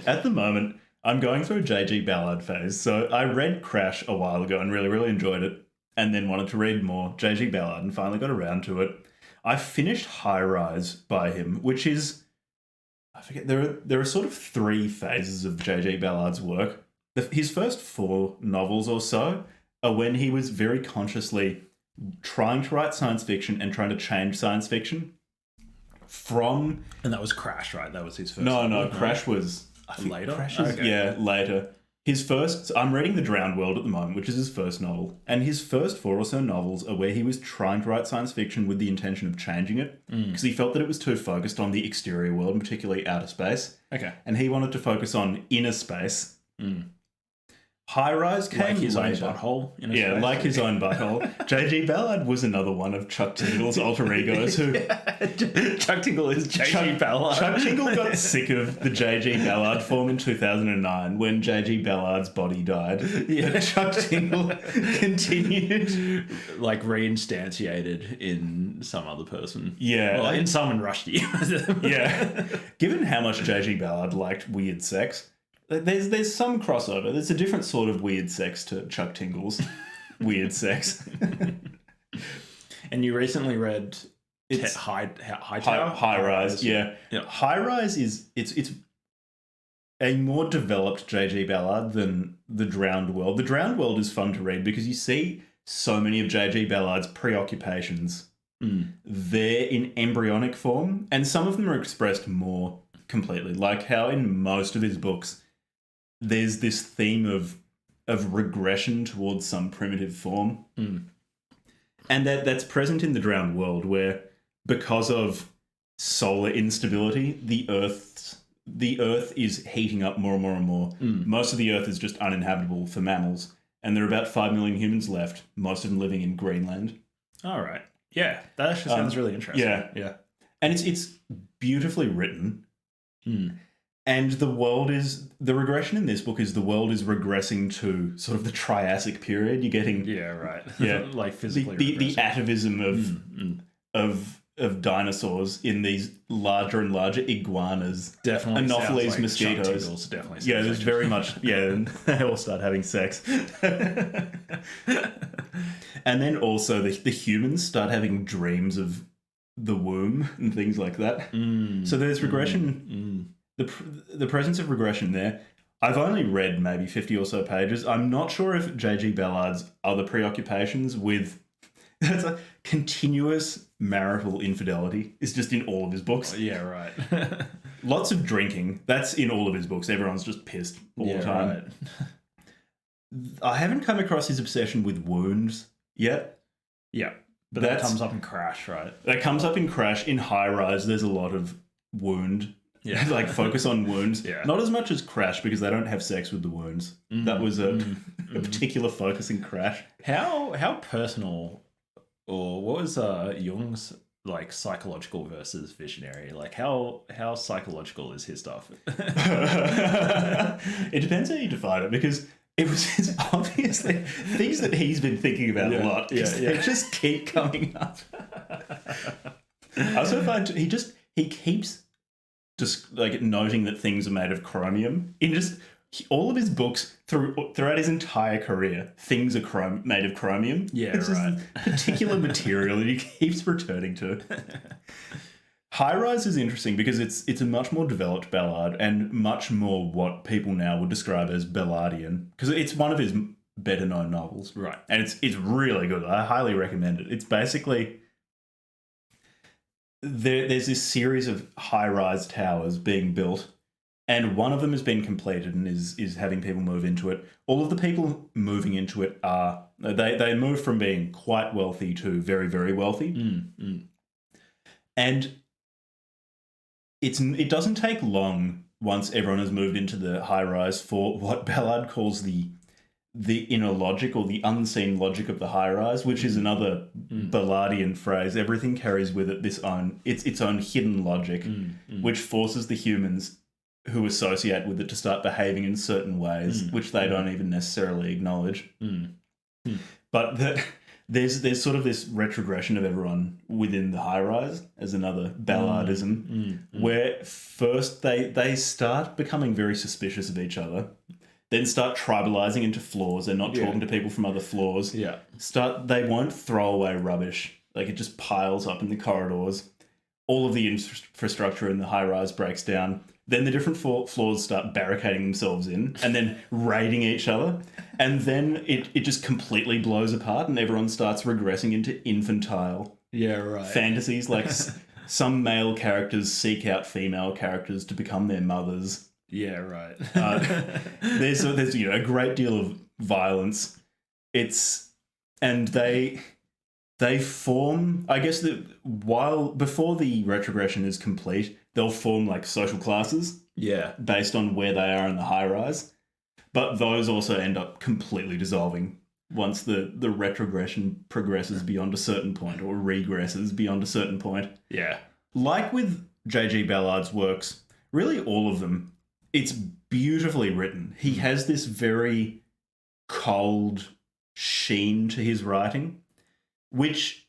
At the moment, I'm going through a J.G. Ballard phase. So I read Crash a while ago and really, really enjoyed it, and then wanted to read more J.G. Ballard and finally got around to it. I finished High Rise by him, which is, I forget, there are sort of 3 phases of J.G. Ballard's work. His first 4 novels or so are when he was very consciously trying to write science fiction and trying to change science fiction from... And that was Crash, right? That was his first No, Crash was... Later? Crash is, yeah, later. His first... So I'm reading The Drowned World at the moment, which is his first novel. And his first 4 or so novels are where he was trying to write science fiction with the intention of changing it. Because he felt that it was too focused on the exterior world, and particularly outer space. Okay. And he wanted to focus on inner space. High Rise came like his later. own butthole. Yeah, like his own butthole. J.G. Ballard was another one of Chuck Tingle's alter egos who... Chuck Tingle is J.G. Ballard. Chuck Tingle got sick of the J.G. Ballard form in 2009 when J.G. Ballard's body died. Yeah, Chuck Tingle continued. Like reinstantiated in some other person. Yeah. Well, in some in Rushdie. Yeah. Given how much J.G. Ballard liked weird sex... There's some crossover. There's a different sort of weird sex to Chuck Tingle's weird sex. And you recently read High Rise. Yeah. High Rise is it's a more developed J.G. Ballard than The Drowned World. The Drowned World is fun to read because you see so many of J.G. Ballard's preoccupations there in embryonic form, and some of them are expressed more completely, like how in most of his books there's this theme of regression towards some primitive form. And that's present in The Drowned World, where because of solar instability, the Earth is heating up more and more and more. Most of the Earth is just uninhabitable for mammals, and there are about 5 million humans left, most of them living in Greenland. All right. Yeah, that actually sounds really interesting. Yeah. And it's beautifully written. And the regression in this book is the world is regressing to sort of the Triassic period. You're getting... Yeah, right. Yeah. Like physically the atavism of dinosaurs in these larger and larger iguanas. Definitely Anopheles like mosquitoes. Definitely Yeah, there's very much... Yeah, and they all start having sex. And then also the humans start having dreams of the womb and things like that. So there's regression... The presence of regression there. I've only read maybe 50 or so pages. I'm not sure if J.G. Ballard's other preoccupations with that's a continuous marital infidelity is just in all of his books. Yeah, right. Lots of drinking. That's in all of his books. Everyone's just pissed all the time. Right. I haven't come across his obsession with wounds yet. Yeah. But that comes up in Crash, right? That comes up in Crash. In High Rise, there's a lot of wound. Yeah, like focus on wounds. Yeah. Not as much as Crash because they don't have sex with the wounds. That was a particular focus in Crash. How personal, or what was Jung's like psychological versus visionary? Like how psychological is his stuff? It depends how you define it, because it was obviously things that he's been thinking about a lot. They just keep coming up. I also find he keeps just like noting that things are made of chromium in just all of his books throughout his entire career. Things are made of chromium. Yeah, it's right. Just particular material that he keeps returning to. High Rise is interesting because it's a much more developed Ballard and much more what people now would describe as Ballardian, because it's one of his better known novels. Right. And it's really good. I highly recommend it. It's basically... There's this series of high-rise towers being built, and one of them has been completed and is having people move into it. All of the people moving into it are... They move from being quite wealthy to very, very wealthy. And it doesn't take long once everyone has moved into the high-rise for what Ballard calls the inner logic, or the unseen logic of the high rise, which is another Ballardian phrase. Everything carries with it its own hidden logic, which forces the humans who associate with it to start behaving in certain ways, which they don't even necessarily acknowledge. But there's sort of this retrogression of everyone within the high rise as another ballardism, where first they start becoming very suspicious of each other, then start tribalizing into floors and not talking to people from other floors. Yeah. They won't throw away rubbish. Like, it just piles up in the corridors. All of the infrastructure in the high rise breaks down. Then the different floors start barricading themselves in and then raiding each other. And then it just completely blows apart and everyone starts regressing into infantile fantasies. Like some male characters seek out female characters to become their mothers. Yeah, right. There's a great deal of violence. They form, I guess, before the retrogression is complete, they'll form like social classes. Yeah. Based on where they are in the high rise. But those also end up completely dissolving once the retrogression progresses beyond a certain point or regresses beyond a certain point. Yeah. Like with J.G. Ballard's works, really all of them, it's beautifully written. He has this very cold sheen to his writing, which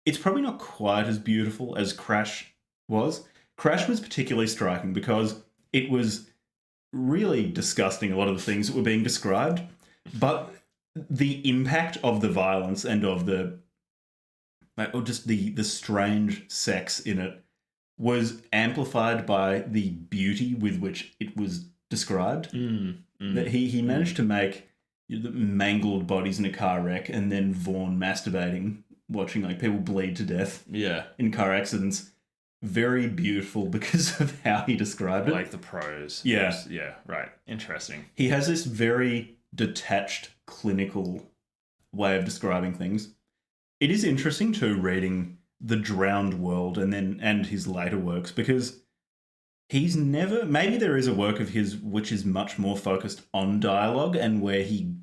it's probably not quite as beautiful as Crash was. Crash was particularly striking because it was really disgusting, a lot of the things that were being described, but the impact of the violence and of the strange sex in it was amplified by the beauty with which it was described. That he managed to make the mangled bodies in a car wreck and then Vaughn masturbating, watching like people bleed to death in car accidents. Very beautiful because of how he described it. Like the prose. Yeah. Yes. Yeah, right. Interesting. He has this very detached, clinical way of describing things. It is interesting too, reading The Drowned World and his later works, because he's never... Maybe there is a work of his which is much more focused on dialogue and where he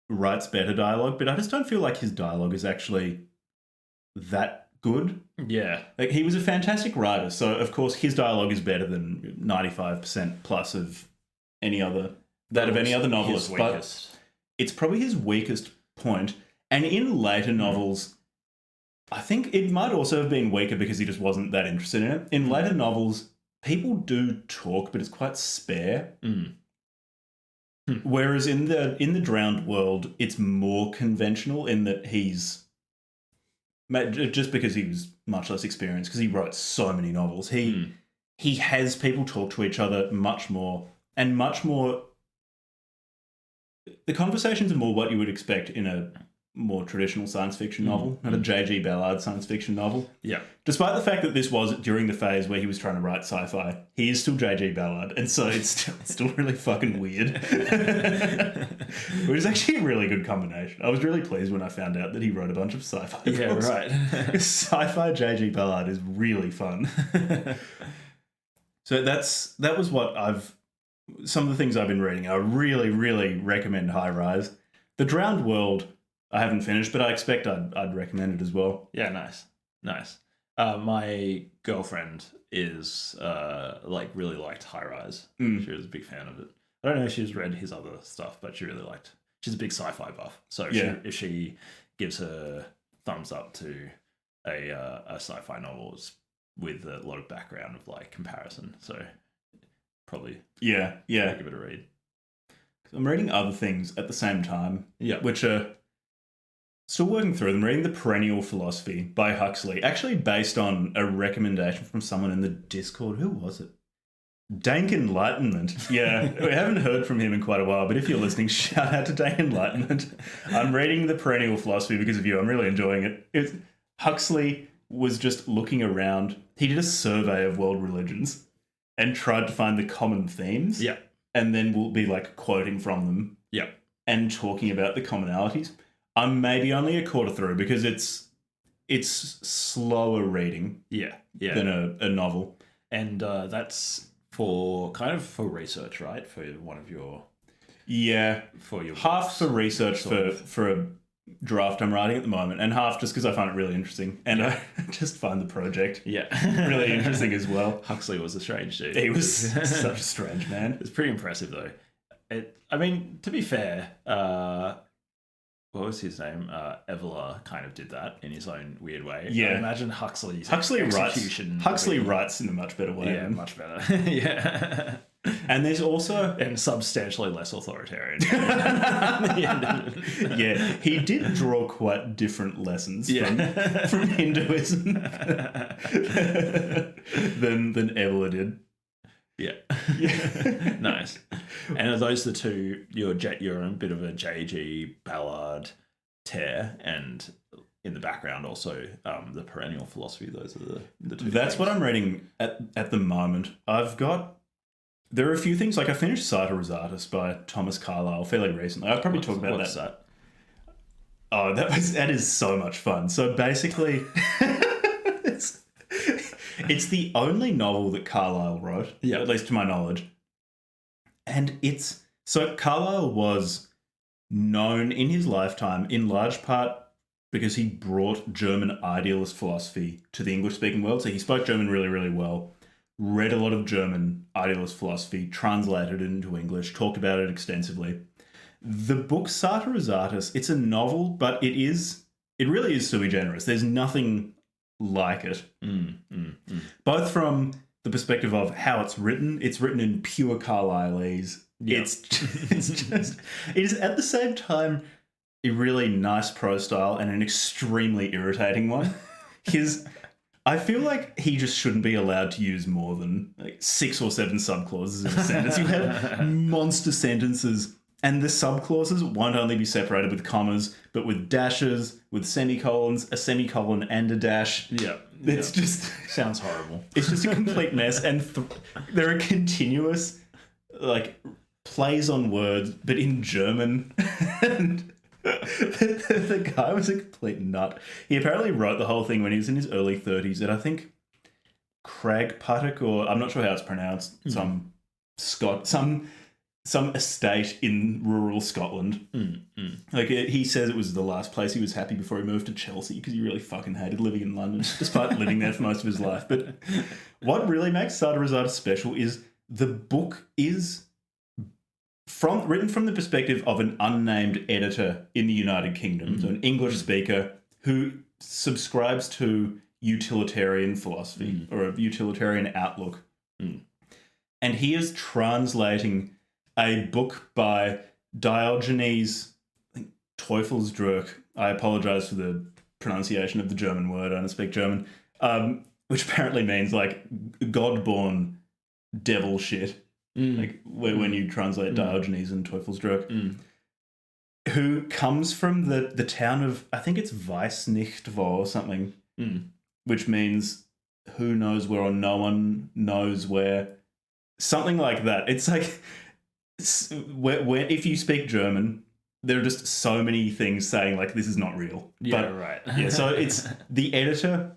writes better dialogue, but I just don't feel like his dialogue is actually that good. Yeah. Like, he was a fantastic writer, so of course his dialogue is better than 95% plus of any other novelist, but it's probably his weakest point. And in later novels, I think it might also have been weaker because he just wasn't that interested in it. In later novels, people do talk, but it's quite spare. Whereas in the Drowned World, it's more conventional in that he's... Just because he was much less experienced, because he wrote so many novels, he has people talk to each other much more. The conversations are more what you would expect in a more traditional science fiction novel, not a J.G. Ballard science fiction novel. Yeah. Despite the fact that this was during the phase where he was trying to write sci-fi, he is still J.G. Ballard, and so it's still really fucking weird. It was actually a really good combination. I was really pleased when I found out that he wrote a bunch of sci-fi books. Yeah, right. Sci-fi J.G. Ballard is really fun. So that was what some of the things I've been reading. I really, really recommend High Rise. The Drowned World, I haven't finished, but I expect I'd recommend it as well. Yeah, nice. My girlfriend is really liked High Rise. She was a big fan of it. I don't know if she's read his other stuff, but she really liked. She's a big sci-fi buff, so if she gives her thumbs up to a sci-fi novel with a lot of background of like comparison, so probably give it a read. I'm reading other things at the same time, which are still working through them. Reading The Perennial Philosophy by Huxley, actually based on a recommendation from someone in the Discord. Who was it? Dank Enlightenment. Yeah, we haven't heard from him in quite a while, but if you're listening, shout out to Dank Enlightenment. I'm reading The Perennial Philosophy because of you. I'm really enjoying it. Huxley was just looking around. He did a survey of world religions and tried to find the common themes. Yeah. And then we'll be like quoting from them. Yeah. And talking about the commonalities. I'm maybe only a quarter through because it's slower reading than a novel. And that's for research, right? For one of your... Yeah. For your half books, for research for a draft I'm writing at the moment, and half just because I find it really interesting. And I just find the project really interesting as well. Huxley was a strange dude. He was such a strange man. It's pretty impressive, though. To be fair, what was his name? Evola kind of did that in his own weird way. Yeah. I imagine Huxley's Huxley execution. writes in a much better way. Yeah, much better. Yeah. And there's also And substantially less authoritarian. yeah, he did draw quite different lessons from Hinduism than Evola did. Yeah. Nice. And are those the two? You're a bit of a JG Ballard tear, and in the background also the perennial philosophy. Those are the two. That's things. what I'm reading at the moment. There are a few things, like I finished Sartor Resartus by Thomas Carlyle fairly recently. I've probably talked about what's that. Oh, that is so much fun. So basically, it's the only novel that Carlyle wrote, at least to my knowledge. And so Carlyle was known in his lifetime in large part because he brought German idealist philosophy to the English-speaking world. So he spoke German really, really well, read a lot of German idealist philosophy, translated it into English, talked about it extensively. The book Sartor Resartus, it's a novel, but it really is sui generis. There's nothing like it. Both from the perspective of how it's written in pure Carlyleese. Yep. It is at the same time a really nice prose style and an extremely irritating one. I feel like he just shouldn't be allowed to use more than 6 or 7 subclauses in a sentence. You have monster sentences, and the subclauses won't only be separated with commas, but with dashes, with semicolons, a semicolon and a dash. Yeah. It's just... Sounds horrible. It's just a complete mess, and there are continuous, plays on words, but in German. And the guy was a complete nut. He apparently wrote the whole thing when he was in his early 30s at, I think, Cragputtock, or I'm not sure how it's pronounced, some estate in rural Scotland. He says it was the last place he was happy before he moved to Chelsea because he really fucking hated living in London, despite living there for most of his life. But what really makes Sartor Resartus special is the book is written from the perspective of an unnamed editor in the United Kingdom, so an English speaker who subscribes to utilitarian philosophy or a utilitarian outlook. And he is translating a book by Diogenes Teufelsdröck. I apologize for the pronunciation of the German word. I don't speak German, which apparently means God-born devil shit. When you translate Diogenes and Teufelsdröck, who comes from the town of, I think it's Weissnichtwo or something, which means who knows where or no one knows where, something like that. It's like, if you speak German, there are just so many things saying this is not real. Yeah, but, right. Yeah, so it's the editor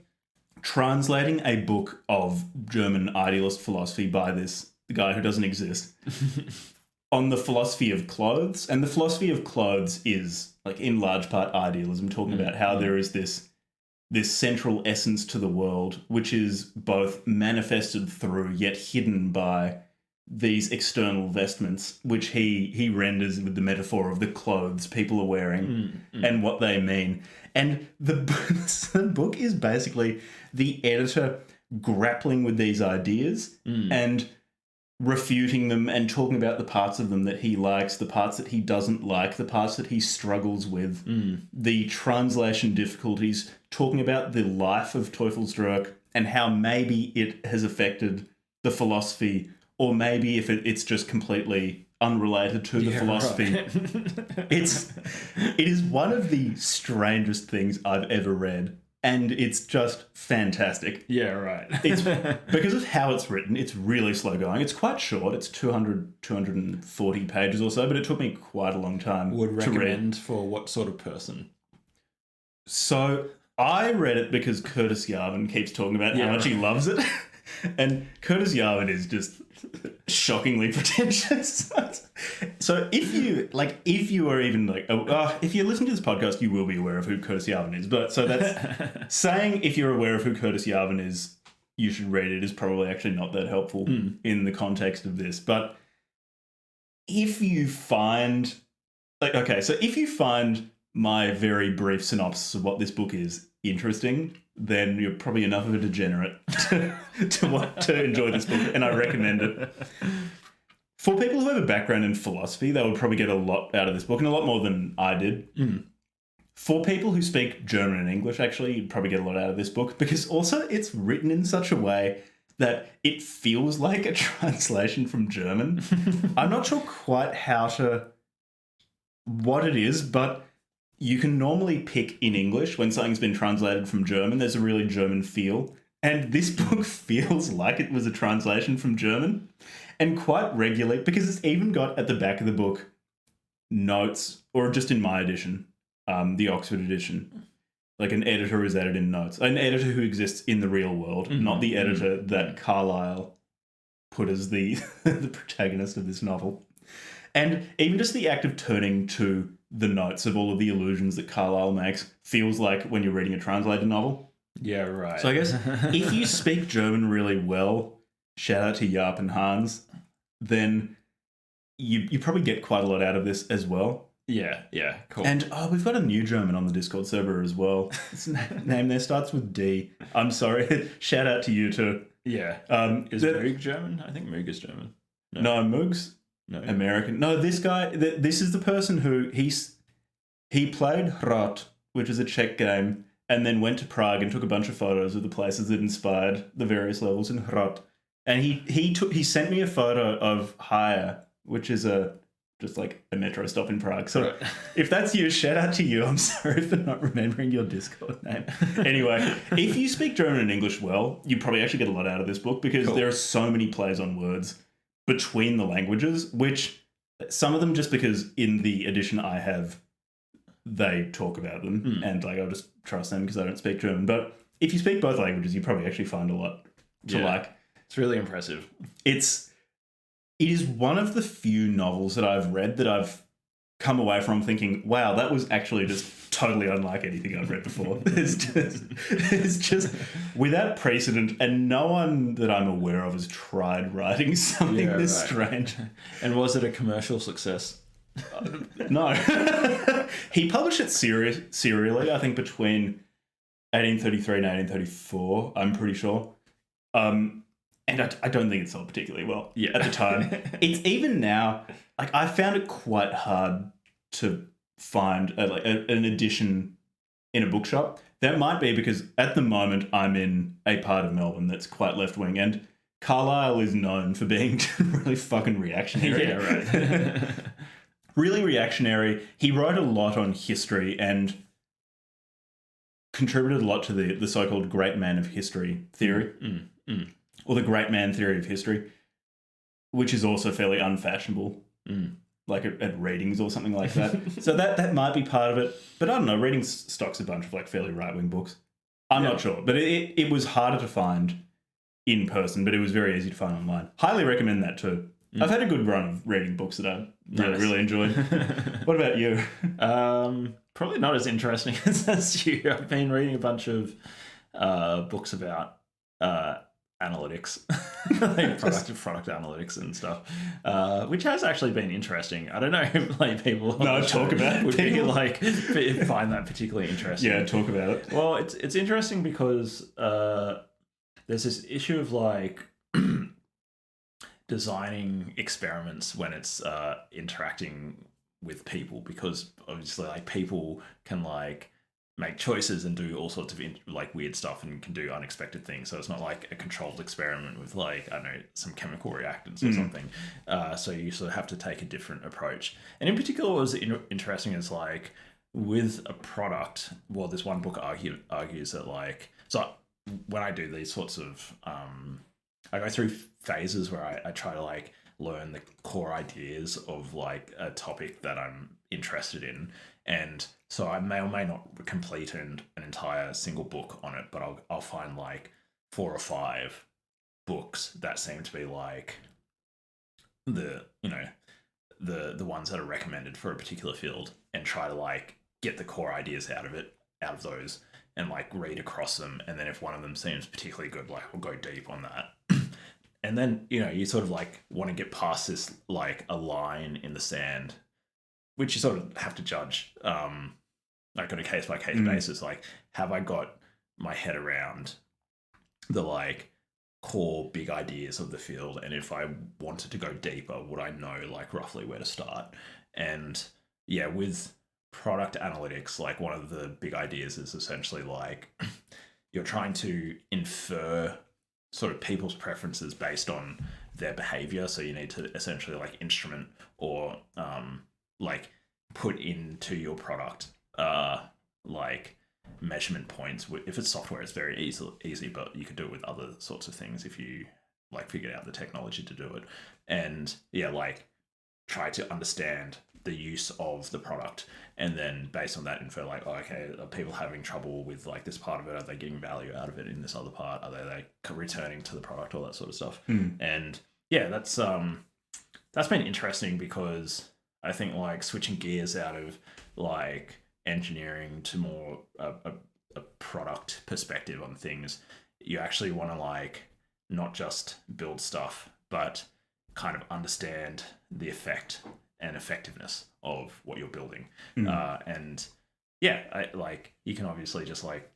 translating a book of German idealist philosophy by this guy who doesn't exist on the philosophy of clothes. And the philosophy of clothes is in large part idealism, talking about how there is this central essence to the world which is both manifested through yet hidden by these external vestments, which he renders with the metaphor of the clothes people are wearing and what they mean. And the book is basically the editor grappling with these ideas and refuting them and talking about the parts of them that he likes, the parts that he doesn't like, the parts that he struggles with, the translation difficulties, talking about the life of Teufelsdröck and how maybe it has affected the philosophy, or maybe if it's just completely unrelated to the philosophy. Right. It is one of the strangest things I've ever read. And it's just fantastic. Yeah, right. It's because of how it's written, it's really slow going. It's quite short. It's 240 pages or so, but it took me quite a long time Would to read. Recommend for what sort of person? So I read it because Curtis Yarvin keeps talking about how much he loves it. And Curtis Yarvin is just shockingly pretentious. So if you are even if you listen to this podcast, you will be aware of who Curtis Yarvin is. But so that's saying if you're aware of who Curtis Yarvin is, you should read it is probably actually not that helpful in the context of this. But if you find, if you find my very brief synopsis of what this book is interesting, then you're probably enough of a degenerate to want to enjoy this book, and I recommend it. For people who have a background in philosophy, they would probably get a lot out of this book, and a lot more than I did. Mm. For people who speak German and English, actually, you'd probably get a lot out of this book, because also it's written in such a way that it feels like a translation from German. I'm not sure quite what it is, but you can normally pick in English when something's been translated from German. There's a really German feel. And this book feels like it was a translation from German, and quite regularly, because it's even got at the back of the book notes, or just in my edition, the Oxford edition, like an editor who's added in notes. An editor who exists in the real world, not the editor that Carlyle put as the the protagonist of this novel. And even just the act of turning to the notes of all of the allusions that Carlyle makes feels like when you're reading a translated novel. Yeah, right. So I guess if you speak German really well, shout out to Jaap and Hans, then you probably get quite a lot out of this as well. Yeah, cool. And we've got a new German on the Discord server as well. His name there starts with D. I'm sorry. Shout out to you too. Yeah. Is Moog German? I think Moog is German. No, Moog's American. No, this guy, this is the person who he played Rot, which is a Czech game, and then went to Prague and took a bunch of photos of the places that inspired the various levels in Rot. And he sent me a photo of Haya, which is just like a metro stop in Prague. So right. If that's you, shout out to you. I'm sorry for not remembering your Discord name. Anyway, if you speak German and English well, you probably actually get a lot out of this book, because there are so many plays on words between the languages, which some of them, just because in the edition I have, they talk about them, and like I'll just trust them because I don't speak German. But if you speak both languages, you probably actually find a lot to like. It's really impressive. It is one of the few novels that I've read that I've come away from thinking, wow, that was actually just totally unlike anything I've read before. It's just without precedent, and no one that I'm aware of has tried writing something this strange. And was it a commercial success? No. He published it serially, I think between 1833 and 1834, I'm pretty sure. And I don't think it sold particularly well at the time. It's even now, like I found it quite hard to find an edition in a bookshop. That might be because at the moment I'm in a part of Melbourne that's quite left-wing, and Carlyle is known for being really fucking reactionary. Yeah, right. Really reactionary. He wrote a lot on history and contributed a lot to the so-called great man of history theory. Or the great man theory of history, which is also fairly unfashionable, like at readings or something like that. So that might be part of it. But I don't know, reading stock's a bunch of like fairly right-wing books. I'm not sure. But it was harder to find in person, but it was very easy to find online. Highly recommend that too. I've had a good run of reading books that I really enjoyed. What about you? Probably not as interesting as you. I've been reading a bunch of books about analytics, like product analytics and stuff, which has actually been interesting. I don't know if like people talk about it. Would people like find that particularly interesting. Yeah, talk about it. Well, it's interesting because there's this issue of like designing experiments when it's interacting with people, because obviously like people can like make choices and do all sorts of like weird stuff and can do unexpected things. So it's not like a controlled experiment with like, I don't know, some chemical reactants or something. So you sort of have to take a different approach. And in particular, what was interesting is like with a product, well, this one book argues that like, so when I do these sorts of, I go through phases where I try to like learn the core ideas of like a topic that I'm interested in. And so I may or may not complete an entire single book on it, but I'll find like 4 or 5 books that seem to be like the ones that are recommended for a particular field, and try to like get the core ideas out of those and like read across them. And then if one of them seems particularly good, like I'll go deep on that. And then, you sort of like want to get past this, like a line in the sand, which you sort of have to judge like on a case by case basis, like have I got my head around the like core big ideas of the field, and if I wanted to go deeper, would I know like roughly where to start? And yeah, with product analytics, like one of the big ideas is essentially like you're trying to infer sort of people's preferences based on their behavior. So you need to essentially like instrument or like put into your product like measurement points. If it's software, it's very easy, but you could do it with other sorts of things if you like figured out the technology to do it. And yeah, like try to understand the use of the product, and then based on that infer like, oh, okay, are people having trouble with like this part of it? Are they getting value out of it in this other part? Are they like returning to the product, all that sort of stuff? And yeah, that's been interesting, because I think like switching gears out of like engineering to more a product perspective on things, you actually want to like not just build stuff, but kind of understand the effect and effectiveness of what you're building. And yeah, like you can obviously just like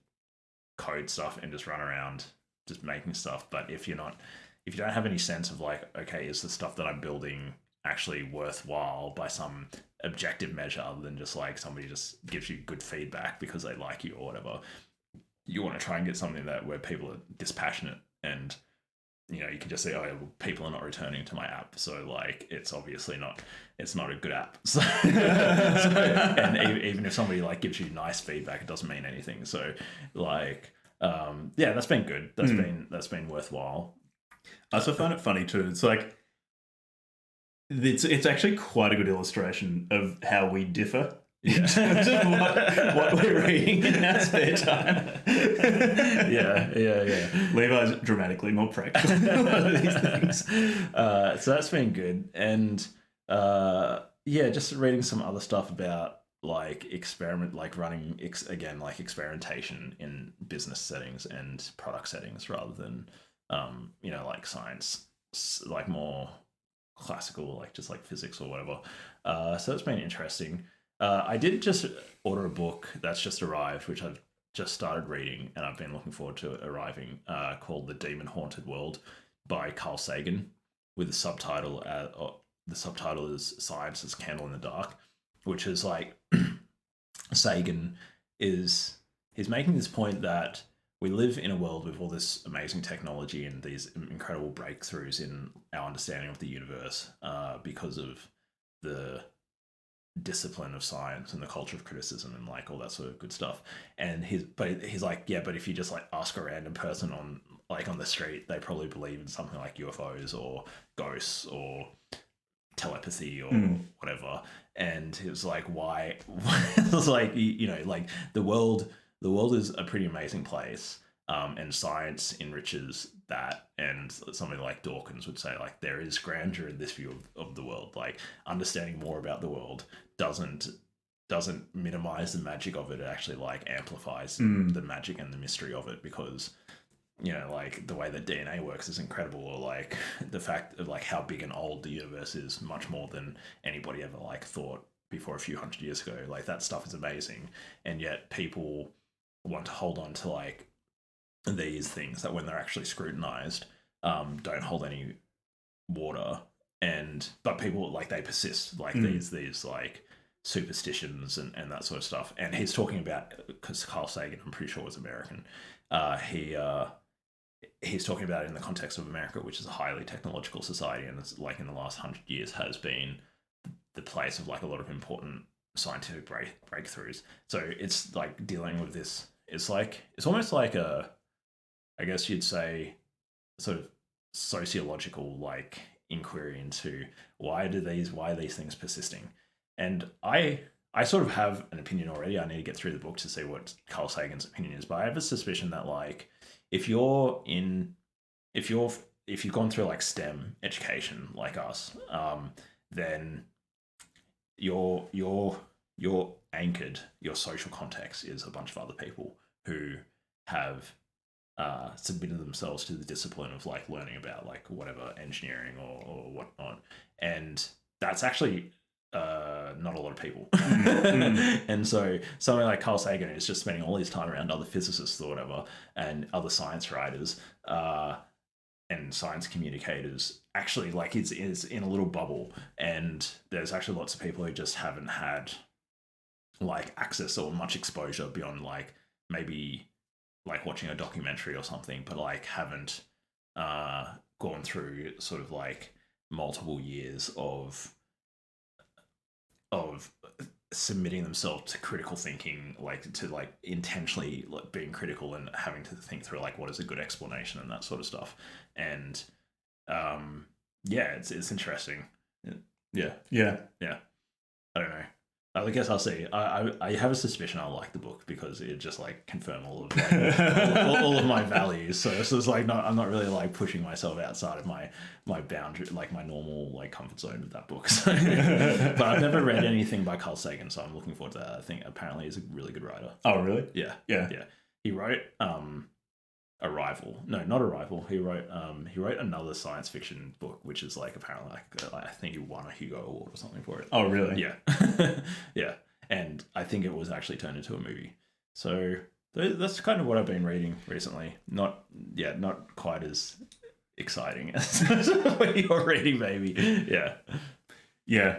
code stuff and just run around just making stuff, but if you don't have any sense of like, okay, is the stuff that I'm building actually worthwhile by some objective measure other than just like somebody just gives you good feedback because they like you or whatever, you want to try and get something that where people are dispassionate, and you know, you can just say, oh, yeah, well, people are not returning to my app, so like it's obviously not a good app. So, and even if somebody like gives you nice feedback, it doesn't mean anything. So like yeah, that's been good. That's been worthwhile. I also find it funny too. It's like it's actually quite a good illustration of how we differ in terms of what we're reading in our spare time. yeah. Levi's dramatically more practical on these things. So that's been good. And yeah, just reading some other stuff about like running like experimentation in business settings and product settings rather than you know, like science, like more classical, like just like physics or whatever. So that's been interesting. I did just order a book that's just arrived, which I've just started reading, and I've been looking forward to it arriving, called The Demon Haunted World by Carl Sagan, with the subtitle is Science as Candle in the Dark, which is like Sagan he's making this point that we live in a world with all this amazing technology and these incredible breakthroughs in our understanding of the universe because of the discipline of science and the culture of criticism and like all that sort of good stuff. And he's like, yeah, but if you just like ask a random person on the street, they probably believe in something like UFOs or ghosts or telepathy or whatever. And it was like, why? It was like, you know, like the world is a pretty amazing place, and science enriches that. And somebody like Dawkins would say, like, there is grandeur in this view of the world. Like, understanding more about the world doesn't minimize the magic of it. It actually like amplifies the magic and the mystery of it, because you know, like the way that DNA works is incredible, or like the fact of like how big and old the universe is, much more than anybody ever like thought before a few hundred years ago. Like that stuff is amazing, and yet people want to hold on to like these things that when they're actually scrutinized don't hold any water. But people like, they persist, like these like superstitions and that sort of stuff. And he's talking about, because Carl Sagan, I'm pretty sure, was American. He's talking about it in the context of America, which is a highly technological society, and it's like in the last 100 years has been the place of like a lot of important scientific breakthroughs. So it's like dealing with this. It's almost like I guess you'd say, sort of sociological like inquiry into why are these things persisting. And I sort of have an opinion already. I need to get through the book to see what Carl Sagan's opinion is, but I have a suspicion that like if you've gone through like STEM education like us, then you're anchored. Your social context is a bunch of other people who have submitted themselves to the discipline of like learning about like whatever engineering or whatnot. And that's actually not a lot of people. Mm. And so something like Carl Sagan is just spending all his time around other physicists or whatever and other science writers and science communicators. Actually, like is in a little bubble, and there's actually lots of people who just haven't had like access or much exposure beyond like maybe like watching a documentary or something, but like haven't gone through sort of like multiple years of submitting themselves to critical thinking, like to like intentionally like being critical and having to think through like what is a good explanation and that sort of stuff. And yeah, it's interesting. Yeah. Yeah. I don't know. I guess I'll see. I have a suspicion I'll like the book because it just like confirm all of like, all of my values. So it's like I'm not really like pushing myself outside of my boundary, like my normal like comfort zone with that book. So, but I've never read anything by Carl Sagan, so I'm looking forward to that. I think apparently he's a really good writer. Oh, really? Yeah. Yeah. He wrote Arrival. No, not Arrival. He wrote another science fiction book, which is like apparently like I think he won a Hugo Award or something for it. Oh, really? Yeah. Yeah. And I think it was actually turned into a movie. So that's kind of what I've been reading recently. Not quite as exciting as what you're reading, maybe. Yeah. Yeah.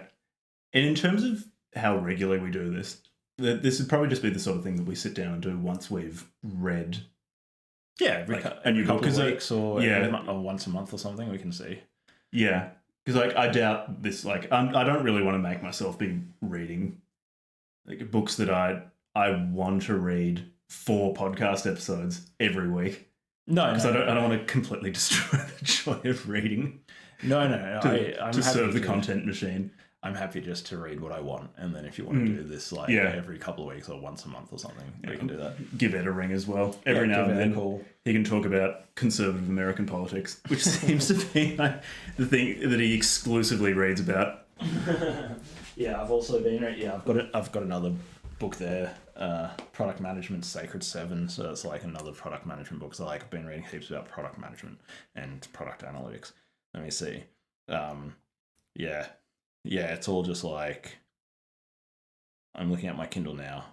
And in terms of how regularly we do this would probably just be the sort of thing that we sit down and do once we've read. Yeah, every couple of weeks or or once a month or something, we can see. Yeah, because like I doubt this. Like I don't really want to make myself be reading like books that I want to read 4 podcast episodes every week. No, because I don't want to completely destroy the joy of reading. No. I'm to serve the content machine. I'm happy just to read what I want, and then if you want to do this like every couple of weeks or once a month or something, we can do that. Give Ed a ring as well. Every now and then he can talk about conservative American politics, which seems to be like the thing that he exclusively reads about. Yeah, I've also been I've got another book there, Product Management Sacred 7. So it's like another product management book. So like I've been reading heaps about product management and product analytics. Let me see. Yeah, it's all just like I'm looking at my Kindle now,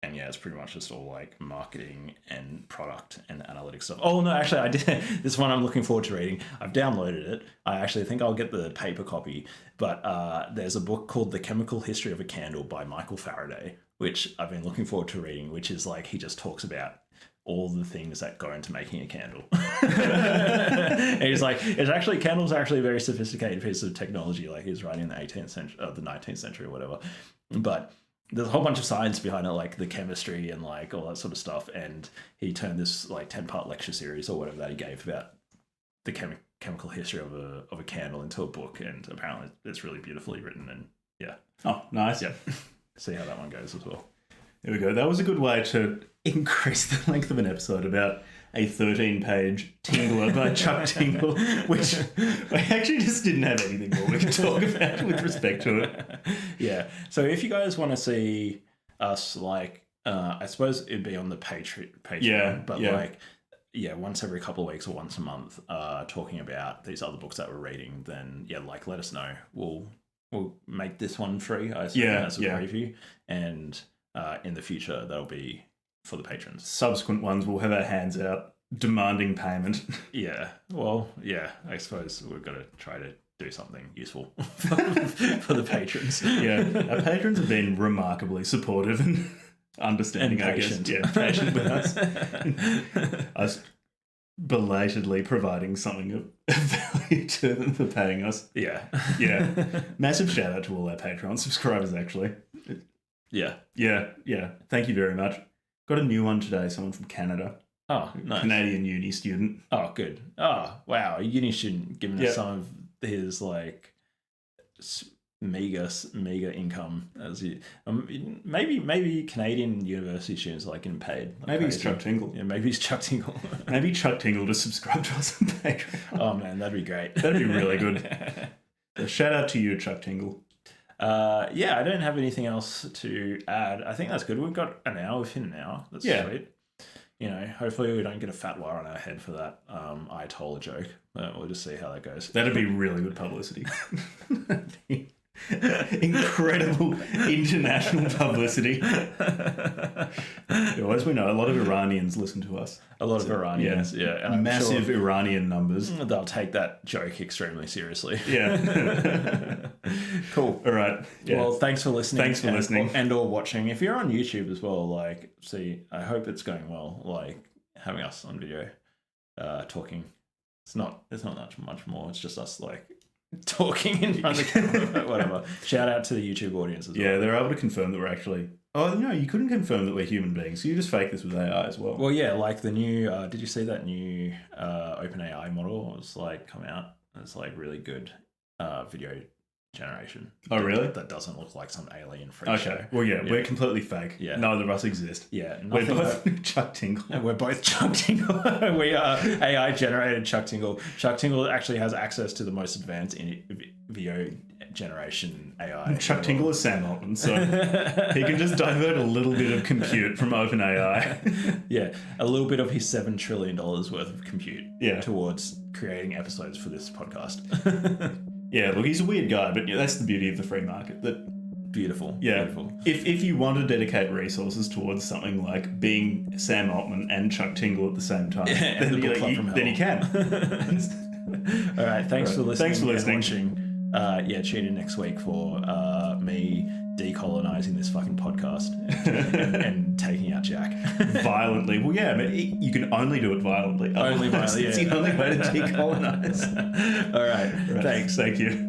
and yeah, it's pretty much just all like marketing and product and analytics stuff. Oh no, actually, I did this one. I'm looking forward to reading. I've downloaded it. I actually think I'll get the paper copy, but there's a book called The Chemical History of a Candle by Michael Faraday, which I've been looking forward to reading. Which is like he just talks about all the things that go into making a candle. And he's like, candles are actually a very sophisticated piece of technology. Like he's writing in the 18th century, the 19th century or whatever. But there's a whole bunch of science behind it, like the chemistry and like all that sort of stuff. And he turned this like 10-part lecture series or whatever that he gave about the chemical history of a candle into a book. And apparently it's really beautifully written. And yeah. Oh, nice. Yeah. See how that one goes as well. There we go. That was a good way to increase the length of an episode about a 13-page Tingler by Chuck Tingle, which we actually just didn't have anything more we could talk about with respect to it. Yeah. So if you guys want to see us, like, I suppose it'd be on the Patreon, but like, once every couple of weeks or once a month, talking about these other books that we're reading, then like let us know. We'll make this one free, I assume, as a preview, and in the future that'll be for the patrons. Subsequent ones we'll have our hands out demanding payment. Yeah. Well, yeah, I suppose we've got to try to do something useful for the patrons. Yeah. Our patrons have been remarkably supportive and understanding, and patient. I guess. Yeah, patient with us. Us belatedly providing something of value to them for paying us. Yeah. Yeah. Massive shout out to all our Patreon subscribers, actually. Yeah. Yeah. Thank you very much. Got a new one today, someone from Canada. Oh, nice. Canadian uni student. Oh, good. Oh, wow. A uni student giving us some of his, like, meager income. As you, maybe Canadian university students like getting paid. Like maybe he's Chuck Tingle. Yeah, maybe he's Chuck Tingle. Maybe Chuck Tingle to subscribe to us on Patreon. Oh, man, that'd be great. That'd be really good. So shout out to you, Chuck Tingle. I don't have anything else to add. I think that's good. We've got an hour. We've hit an hour. That's sweet. You know, hopefully we don't get a fat wire on our head for that Ayatollah joke. We'll just see how that goes. That'd be really good publicity. Incredible international publicity. As we know, a lot of Iranians listen to us. A lot of Iranians, yeah. And I'm massive sure Iranian numbers. they'll take that joke extremely seriously. Yeah. Cool. All right. Yeah. Well, thanks for listening. Thanks for listening. And or watching. If you're on YouTube as well, like, see, I hope it's going well. Like, having us on video, talking. There's not much more. It's just us, like, talking in front of the camera, but whatever. Shout out to the YouTube audience as well. Yeah, they're able to confirm that we're actually... Oh, no, you couldn't confirm that we're human beings. So you just fake this with AI as well. Well, yeah, like the new... did you see that new OpenAI model? It's like come out. It's like really good video generation. Oh, really? That doesn't look like some alien freak show. Okay. Well, yeah, we're completely fake. Yeah. Neither of us exist. Yeah. We're both Chuck Tingle. And we're both Chuck Tingle. We are AI generated Chuck Tingle. Chuck Tingle actually has access to the most advanced video generation AI. Chuck Tingle is Sam Altman, so he can just divert a little bit of compute from OpenAI. Yeah, a little bit of his $7 trillion worth of compute Yeah. towards creating episodes for this podcast. Yeah, look, he's a weird guy, but yeah, that's the beauty of the free market. That Beautiful. Yeah. Beautiful. If you want to dedicate resources towards something like being Sam Altman and Chuck Tingle at the same time, and the book club from hell. then you can. All right. Thanks for listening. Thanks for listening. And watching. Tune in next week for me decolonizing this fucking podcast and taking out Jack. Violently. Well, yeah, but you can only do it violently. Only violently, It's yeah. the only way to decolonize. All right. Thanks. Thank you.